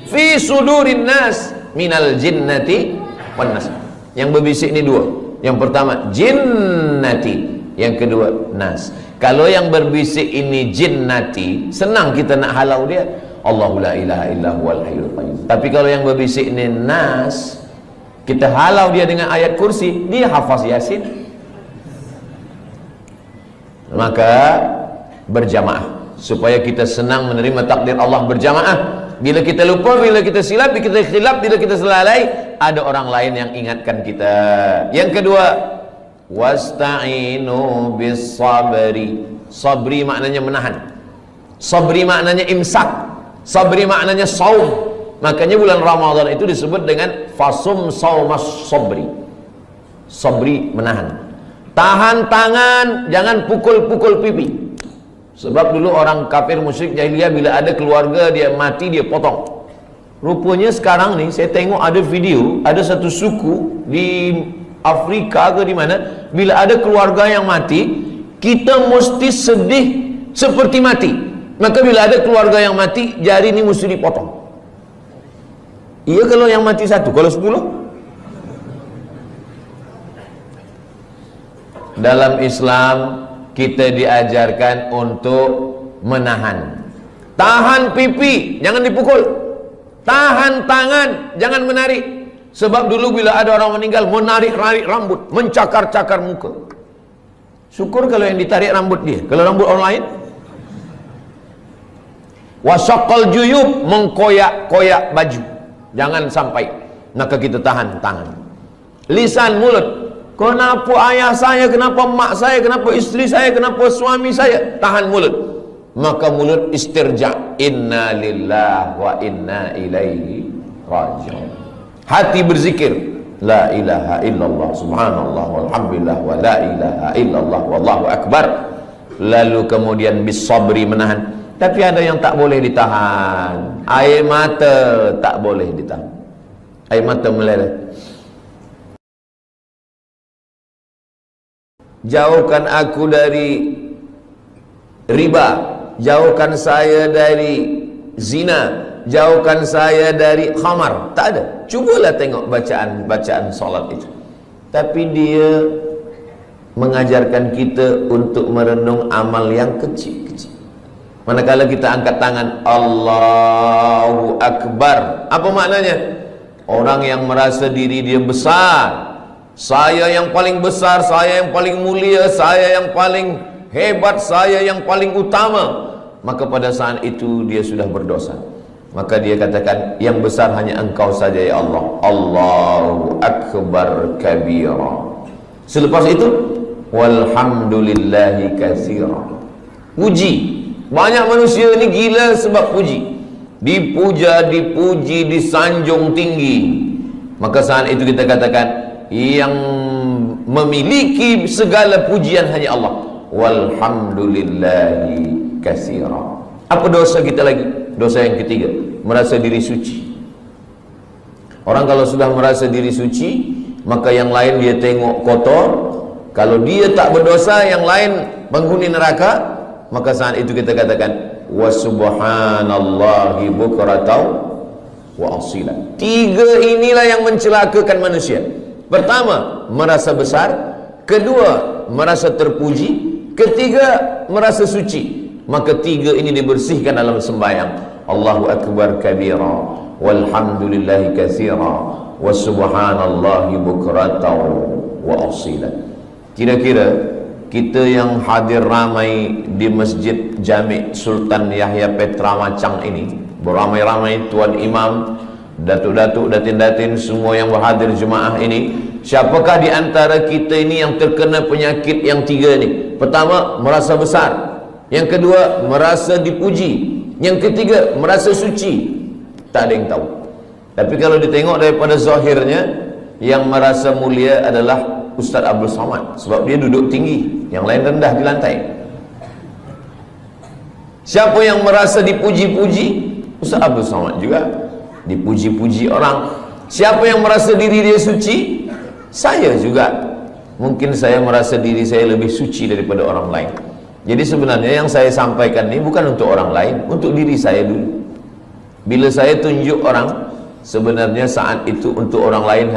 fi sudurin nas minal jinnati wan nas. Yang berbisik ni dua. Yang pertama jinnati, yang kedua nas. Kalau yang berbisik ini jinnati, senang kita nak halau dia. Allahu la ilaha illa huwal hayyul qayyum. Tapi kalau yang berbisik ni nas, kita halau dia dengan ayat kursi, dia hafaz Yasin. Maka berjamaah supaya kita senang menerima takdir Allah berjamaah. Bila kita lupa, bila kita silap, bila kita khilaf, bila kita selalai, ada orang lain yang ingatkan kita. Yang kedua, wasta'inu bis sabri. Sabri maknanya menahan. Sabri maknanya imsak. Sabri maknanya saum. Makanya bulan Ramadan itu disebut dengan fasum saumas sabri. Sabri menahan. Tahan tangan, jangan pukul-pukul pipi. Sebab dulu orang kafir musyrik jahiliyah bila ada keluarga dia mati dia potong. Rupanya sekarang ni saya tengok ada video, ada satu suku di Afrika ke di mana, bila ada keluarga yang mati, kita mesti sedih seperti mati. Maka bila ada keluarga yang mati, jari ni mesti dipotong. Iya kalau yang mati satu, kalau 10? Dalam Islam kita diajarkan untuk menahan. Tahan pipi, jangan dipukul. Tahan tangan, jangan menarik. Sebab dulu bila ada orang meninggal, menarik-narik rambut, mencakar-cakar muka. Syukur kalau yang ditarik rambut dia. Kalau rambut orang lain, wasaqqal juyub, mengkoyak-koyak baju, jangan sampai. Maka kita tahan tangan. Lisan, mulut, kenapa ayah saya, kenapa mak saya, kenapa isteri saya, kenapa suami saya, tahan mulut. Maka mulut istirja, inna lillahi wa inna ilaihi raji'un. Hati berzikir, la ilaha illallah, subhanallah, walhamdulillah, wa la ilaha illallah, wallahu akbar. Lalu kemudian bisabri, menahan. Tapi ada yang tak boleh ditahan. Air mata tak boleh ditahan. Air mata meleleh. Jauhkan aku dari riba, jauhkan saya dari zina, jauhkan saya dari khamar. Tak ada. Cubalah tengok bacaan solat itu. Tapi dia mengajarkan kita untuk merenung amal yang kecil-kecil. Manakala kita angkat tangan Allahu Akbar, apa maknanya? Orang yang merasa diri dia besar, saya yang paling besar, saya yang paling mulia, saya yang paling hebat, saya yang paling utama, maka pada saat itu dia sudah berdosa. Maka dia katakan, yang besar hanya engkau saja ya Allah. Allahu akbar kabira. Selepas itu, walhamdulillahi katsira. Puji. Banyak manusia ini gila sebab puji. Dipuja, dipuji, disanjung tinggi. Maka saat itu kita katakan, yang memiliki segala pujian hanya Allah. Walhamdulillahi katsira. Apa dosa kita lagi? Dosa yang ketiga, merasa diri suci. Orang kalau sudah merasa diri suci, maka yang lain dia tengok kotor. Kalau dia tak berdosa, yang lain penghuni neraka, maka saat itu kita katakan wa subhanallahi bukratan wa asila. Tiga inilah yang mencelakakan manusia. Pertama, merasa besar. Kedua, merasa terpuji. Ketiga, merasa suci. Maka tiga ini dibersihkan dalam sembahyang. Allahu akbar kabira, walhamdulillahi katsira, wa subhanallahi bukratan wa asila. Kira-kira kita yang hadir ramai di Masjid Jami' Sultan Yahya Petra Macang ini, beramai-ramai tuan imam, datuk-datuk, datin-datin, semua yang berhadir jemaah ini, siapakah di antara kita ini yang terkena penyakit yang tiga ini? Pertama, merasa besar. Yang kedua, merasa dipuji. Yang ketiga, merasa suci. Tak ada yang tahu. Tapi kalau ditengok daripada zahirnya, yang merasa mulia adalah Ustaz Abdul Somad, sebab dia duduk tinggi, yang lain rendah di lantai. Siapa yang merasa dipuji-puji? Ustaz Abdul Somad juga dipuji-puji orang. Siapa yang merasa diri dia suci? Saya juga. Mungkin saya merasa diri saya lebih suci daripada orang lain. Jadi sebenarnya yang saya sampaikan ini bukan untuk orang lain, untuk diri saya dulu. Bila saya tunjuk orang, sebenarnya saat itu untuk orang lain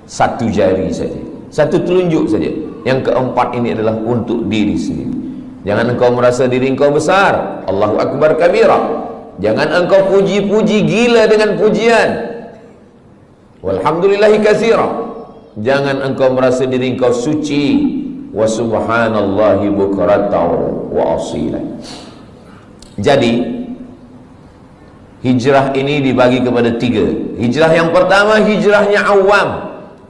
satu jari saja, satu telunjuk saja. Yang keempat ini adalah untuk diri sendiri. Jangan engkau merasa diri engkau besar. Allahu akbar kabira. Jangan engkau puji-puji gila dengan pujian. Walhamdulillahi katsira. Jangan engkau merasa diri engkau suci. Wa subhanallahi bukratan wa asila. Jadi hijrah ini dibagi kepada tiga. Hijrah yang pertama, hijrahnya awam,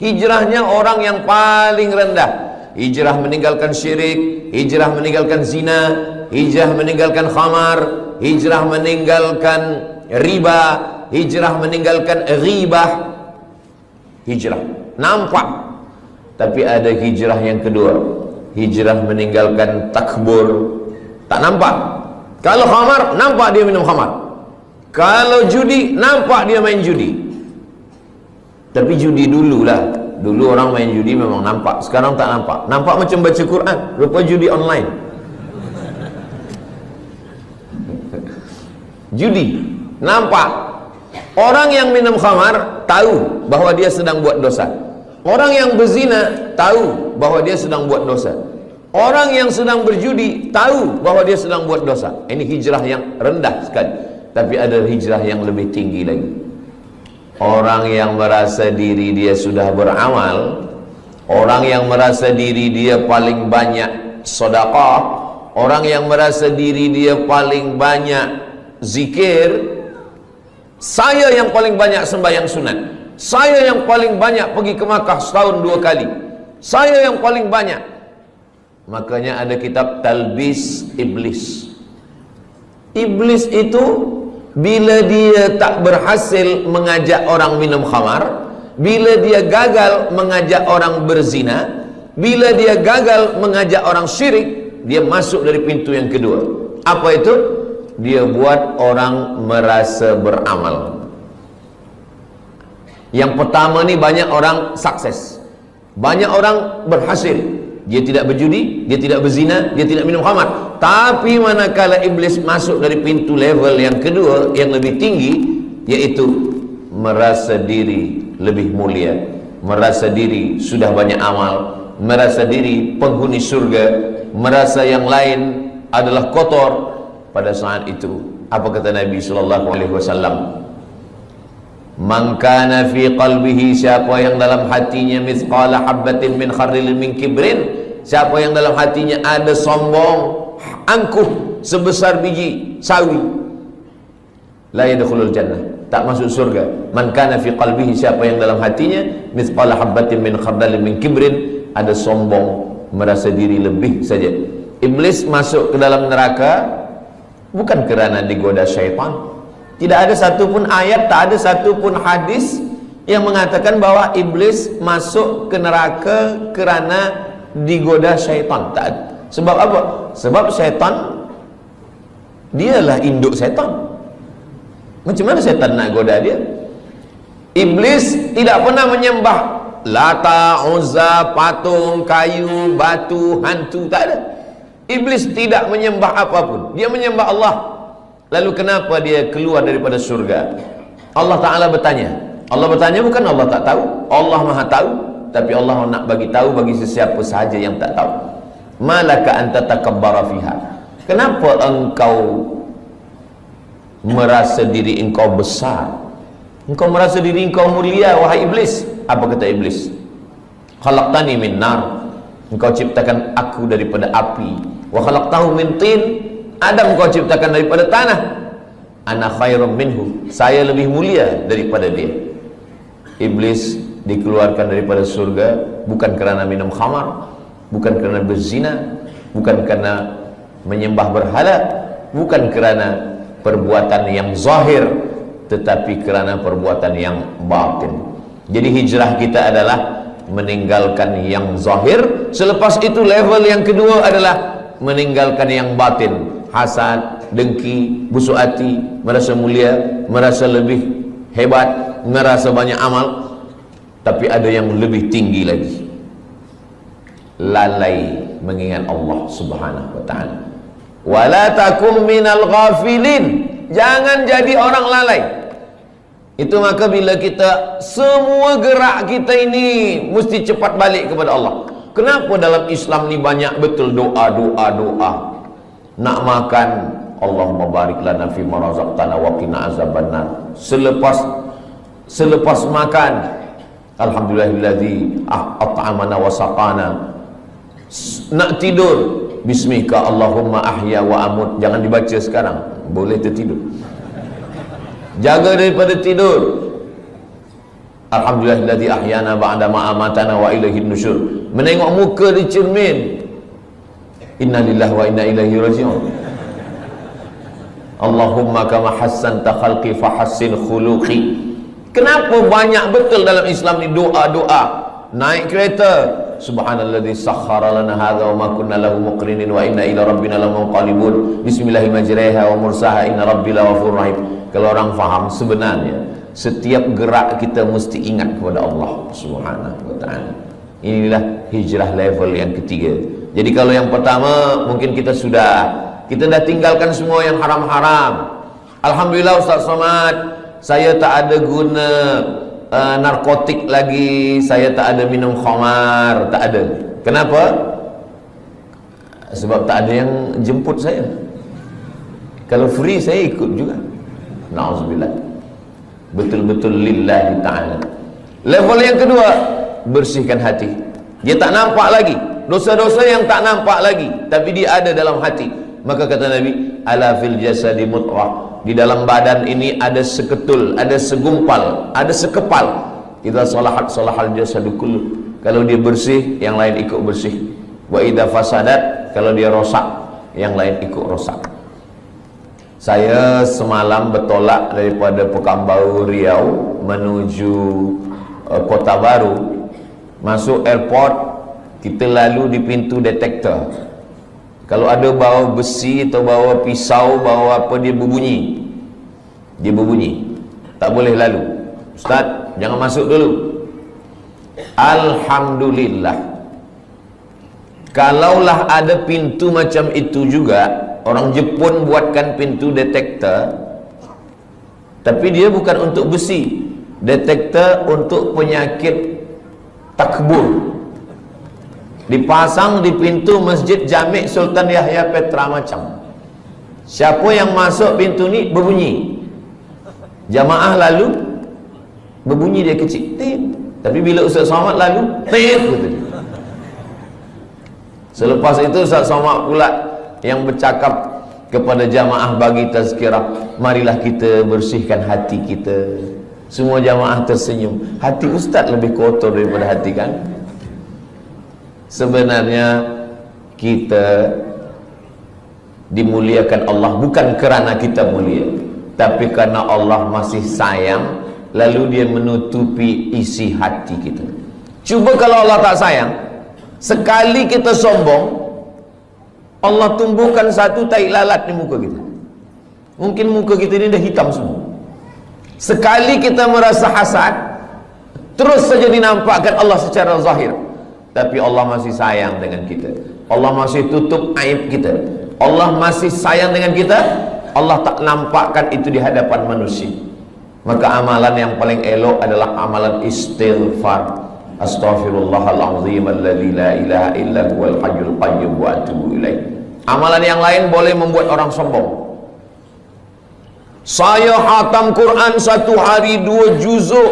hijrahnya orang yang paling rendah. Hijrah meninggalkan syirik, hijrah meninggalkan zina, hijrah meninggalkan khamar, hijrah meninggalkan riba, hijrah meninggalkan ghibah. Hijrah nampak. Tapi ada hijrah yang kedua, hijrah meninggalkan takbur. Tak nampak. Kalau khamar, nampak dia minum khamar. Kalau judi, nampak dia main judi. Tapi judi dululah. Dulu orang main judi memang nampak. Sekarang tak nampak. Nampak macam baca Quran, rupa judi online. Judi nampak. Orang yang minum khamar tahu bahawa dia sedang buat dosa. Orang yang berzina tahu bahawa dia sedang buat dosa. Orang yang sedang berjudi tahu bahawa dia sedang buat dosa. Ini hijrah yang rendah sekali. Tapi ada hijrah yang lebih tinggi lagi. Orang yang merasa diri dia sudah beramal, orang yang merasa diri dia paling banyak sedekah, orang yang merasa diri dia paling banyak zikir. Saya yang paling banyak sembahyang sunat, saya yang paling banyak pergi ke Makkah setahun 2 kali, saya yang paling banyak. Makanya ada kitab Talbis Iblis. Iblis itu bila dia tak berhasil mengajak orang minum khamar, bila dia gagal mengajak orang berzina, bila dia gagal mengajak orang syirik, dia masuk dari pintu yang kedua. Apa itu? Dia buat orang merasa beramal. Yang pertama ni banyak orang sukses, banyak orang berhasil. Dia tidak berjudi, dia tidak berzina, dia tidak minum khamar. Tapi manakala iblis masuk dari pintu level yang kedua, yang lebih tinggi, yaitu merasa diri lebih mulia, merasa diri sudah banyak amal, merasa diri penghuni surga, merasa yang lain adalah kotor. Pada saat itu, apa kata Nabi SAW? Man kana fi qalbihi, siapa yang dalam hatinya mithqala habbatin min khardalin min kibrin, siapa yang dalam hatinya ada sombong, angkuh sebesar biji sawi, la yadkhulul jannah, tak masuk surga. Man kana fi qalbihi, siapa yang dalam hatinya mithqala habbatin min khardalin min kibrin, ada sombong, merasa diri lebih saja. Iblis masuk ke dalam neraka bukan kerana digoda syaitan. Tidak ada satu pun ayat, tak ada satu pun hadis yang mengatakan bahwa iblis masuk ke neraka kerana digoda syaitan. Tak ada. Sebab apa? Sebab syaitan dialah induk syaitan. Macam mana syaitan nak goda dia? Iblis tidak pernah menyembah Lata, Uzza, patung, kayu, batu, hantu, tak ada. Iblis tidak menyembah apapun. Dia menyembah Allah. Lalu kenapa dia keluar daripada surga? Allah Ta'ala bertanya. Allah bertanya bukan Allah tak tahu. Allah Maha tahu. Tapi Allah nak bagi tahu bagi sesiapa sahaja yang tak tahu. Malaka anta takabbara fiha. Kenapa engkau merasa diri engkau besar? Engkau merasa diri engkau mulia, wahai iblis. Apa kata iblis? Khalaqtani min nar. Engkau ciptakan aku daripada api. Wa khalaqtahu min tin. Adam kau ciptakan daripada tanah. Ana khairum minhu, saya lebih mulia daripada dia. Iblis dikeluarkan daripada surga bukan kerana minum khamar, bukan kerana berzina, bukan kerana menyembah berhala, bukan kerana perbuatan yang zahir, tetapi kerana perbuatan yang batin. Jadi hijrah kita adalah meninggalkan yang zahir. Selepas itu level yang kedua adalah meninggalkan yang batin. Hasad, dengki, busuk hati, merasa mulia, merasa lebih hebat, merasa banyak amal. Tapi ada yang lebih tinggi lagi, lalai mengingat Allah Subhanahu wa ta'ala. Wala takum minal ghafilin, jangan jadi orang lalai. Itu maka bila kita semua gerak kita ini mesti cepat balik kepada Allah. Kenapa dalam Islam ni banyak betul doa. Nak makan, Allahumma barik lana fi ma razaqtana wa qina azabannar. Selepas makan, alhamdulillahillazi at'amana wa saqana. Nak tidur, bismika Allahumma ahya wa amut. Jangan dibaca sekarang, boleh tertidur. Jaga daripada tidur. Alhamdulillahillazi ahyana ba'da ma amatana wa ilaihin nusyur. Menengok muka di cermin, inna lillahi wa inna ilaihi raji'un. Allahumma kama hassanta khalqi fahassin khuluqi. Kenapa banyak betul dalam Islam ni doa-doa? Naik kereta, subhanalladzi sakhkhara lana hadza wa ma kunna lahu muqrinin wa inna ila rabbina lamunqalibun. Bismillahi majriha wa mursaha inna rabbi laghafurur rahim. Kalau orang faham, sebenarnya setiap gerak kita mesti ingat kepada Allah Subhanahu wa ta'ala. Inilah hijrah level yang ketiga. Jadi kalau yang pertama mungkin kita dah tinggalkan semua yang haram-haram. Alhamdulillah Ustaz Somad, saya tak ada guna narkotik lagi, saya tak ada minum khamar, tak ada. Kenapa? Sebab tak ada yang jemput saya. Kalau free saya ikut juga. Na'udzubillah. Betul-betul lillahi ta'ala. Level yang kedua, bersihkan hati. Dia tak nampak lagi dosa-dosa yang tak nampak lagi, tapi dia ada dalam hati. Maka kata Nabi, ala fil jasadi mut'ah, di dalam badan ini ada seketul, ada segumpal, ada sekepal. Idza salahat salahal jasadu kullu. Kalau dia bersih, yang lain ikut bersih. Wa idza fasadat, kalau dia rosak, yang lain ikut rosak. Saya semalam bertolak daripada Pekanbaru Riau menuju Kota Baru. Masuk airport, kita lalu di pintu detektor. Kalau ada bawa besi atau bawa pisau, bawa apa, dia berbunyi. Dia berbunyi. Tak boleh lalu. Ustaz, jangan masuk dulu. Alhamdulillah. Kalaulah ada pintu macam itu juga, orang Jepun buatkan pintu detektor, tapi dia bukan untuk besi. Detektor untuk penyakit takbur. Dipasang di pintu Masjid Jami' Sultan Yahya Petra Macam. Siapa yang masuk pintu ni berbunyi. Jamaah lalu Berbunyi dia kecil. Tit. Tapi bila Ustaz Somad lalu, tit gitu. Selepas itu Ustaz Somad pula yang bercakap kepada jamaah bagi tazkirah, marilah kita bersihkan hati kita. Semua jamaah tersenyum. Hati Ustaz lebih kotor daripada hati kan? Sebenarnya kita dimuliakan Allah bukan kerana kita mulia, tapi karena Allah masih sayang, lalu dia menutupi isi hati kita. Cuba kalau Allah tak sayang, sekali kita sombong, Allah tumbuhkan satu tai lalat di muka kita. Mungkin muka kita ini dah hitam semua. Sekali kita merasa hasad, terus saja dinampakkan Allah secara zahir, tapi Allah masih sayang dengan kita. Allah masih tutup aib kita. Allah masih sayang dengan kita. Allah tak nampakkan itu di hadapan manusia. Maka amalan yang paling elok adalah amalan istighfar. Astaghfirullahalazim alladzi la ilaha illa huwal hayyul qayyum wa atubu ilaih. Amalan yang lain boleh membuat orang sombong. Saya khatam Quran 1 hari 2 juzuk,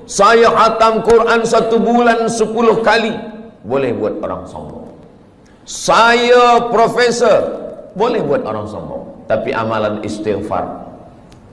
saya khatam Quran 1 bulan 10 kali, boleh buat orang sombong. Saya profesor, boleh buat orang sombong. Tapi amalan istighfar,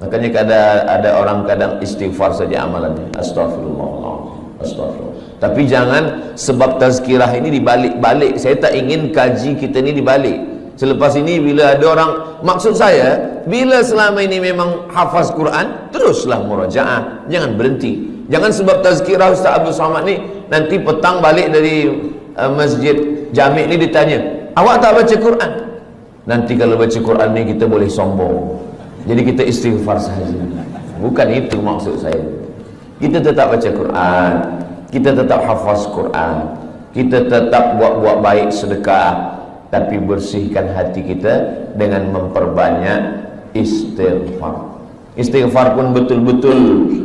makanya ada orang kadang istighfar saja amalannya, astagfirullah, astagfirullah. Tapi jangan sebab tazkirah ini dibalik-balik. Saya tak ingin kaji kita ni dibalik. Selepas ini bila ada orang, maksud saya, bila selama ini memang hafaz Quran, teruslah murajaah, jangan berhenti. Jangan sebab tazkirah Ustaz Abdul Somad ni, nanti petang balik dari masjid Jami' ni ditanya, awak tak baca Quran? Nanti kalau baca Quran ni kita boleh sombong. Jadi kita istighfar sahaja. Bukan itu maksud saya. Kita tetap baca Quran, kita tetap hafaz Quran, kita tetap buat baik sedekah, tapi bersihkan hati kita dengan memperbanyak istighfar. Istighfar pun betul-betul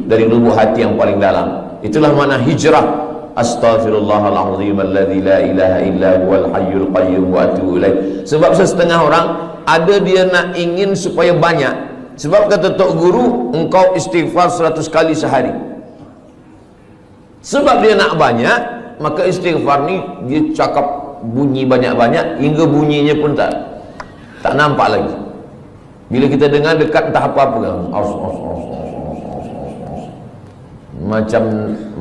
dari lubuk hati yang paling dalam. Itulah makna hijrah. Astaghfirullahalazim alladzi la ilaha illa huwal hayyul qayyum wa atubu ilaih. Sebab setengah orang ada dia nak ingin supaya banyak. Sebab kata tok guru, engkau istighfar 100 kali sehari. Sebab dia nak banyak, maka istighfar ni dia cakap bunyi banyak-banyak hingga bunyinya pun tak nampak lagi. Bila kita dengar dekat entah apa-apa kan,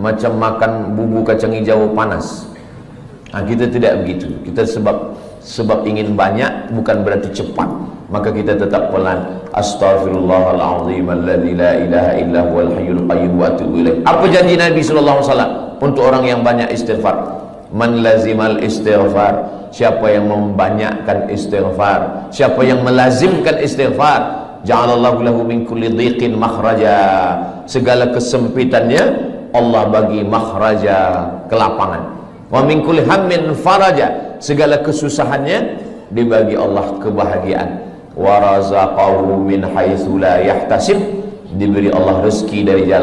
macam makan bumbu kacang hijau panas. Kita tidak begitu. Kita sebab ingin banyak bukan berarti cepat, maka kita tetap pelan. Astaghfirullahalazim alladzi la ilaha illa huwal hayyul qayyum wa atubu ilaih. Apa janji Nabi sallallahu alaihi wasallam untuk orang yang banyak istighfar? Man lazimal istighfar, siapa yang membanyakkan istighfar, siapa yang melazimkan istighfar, ja'alallahu lahu min kulli dhiqin makhraja, segala kesempitannya Allah bagi makhraja, kelapangan. Wa min kulli hammin faraja, segala kesusahannya dibagi Allah kebahagiaan. Wa razaqahu min haitsu la yahtasib, diberi Allah rezeki dari jalan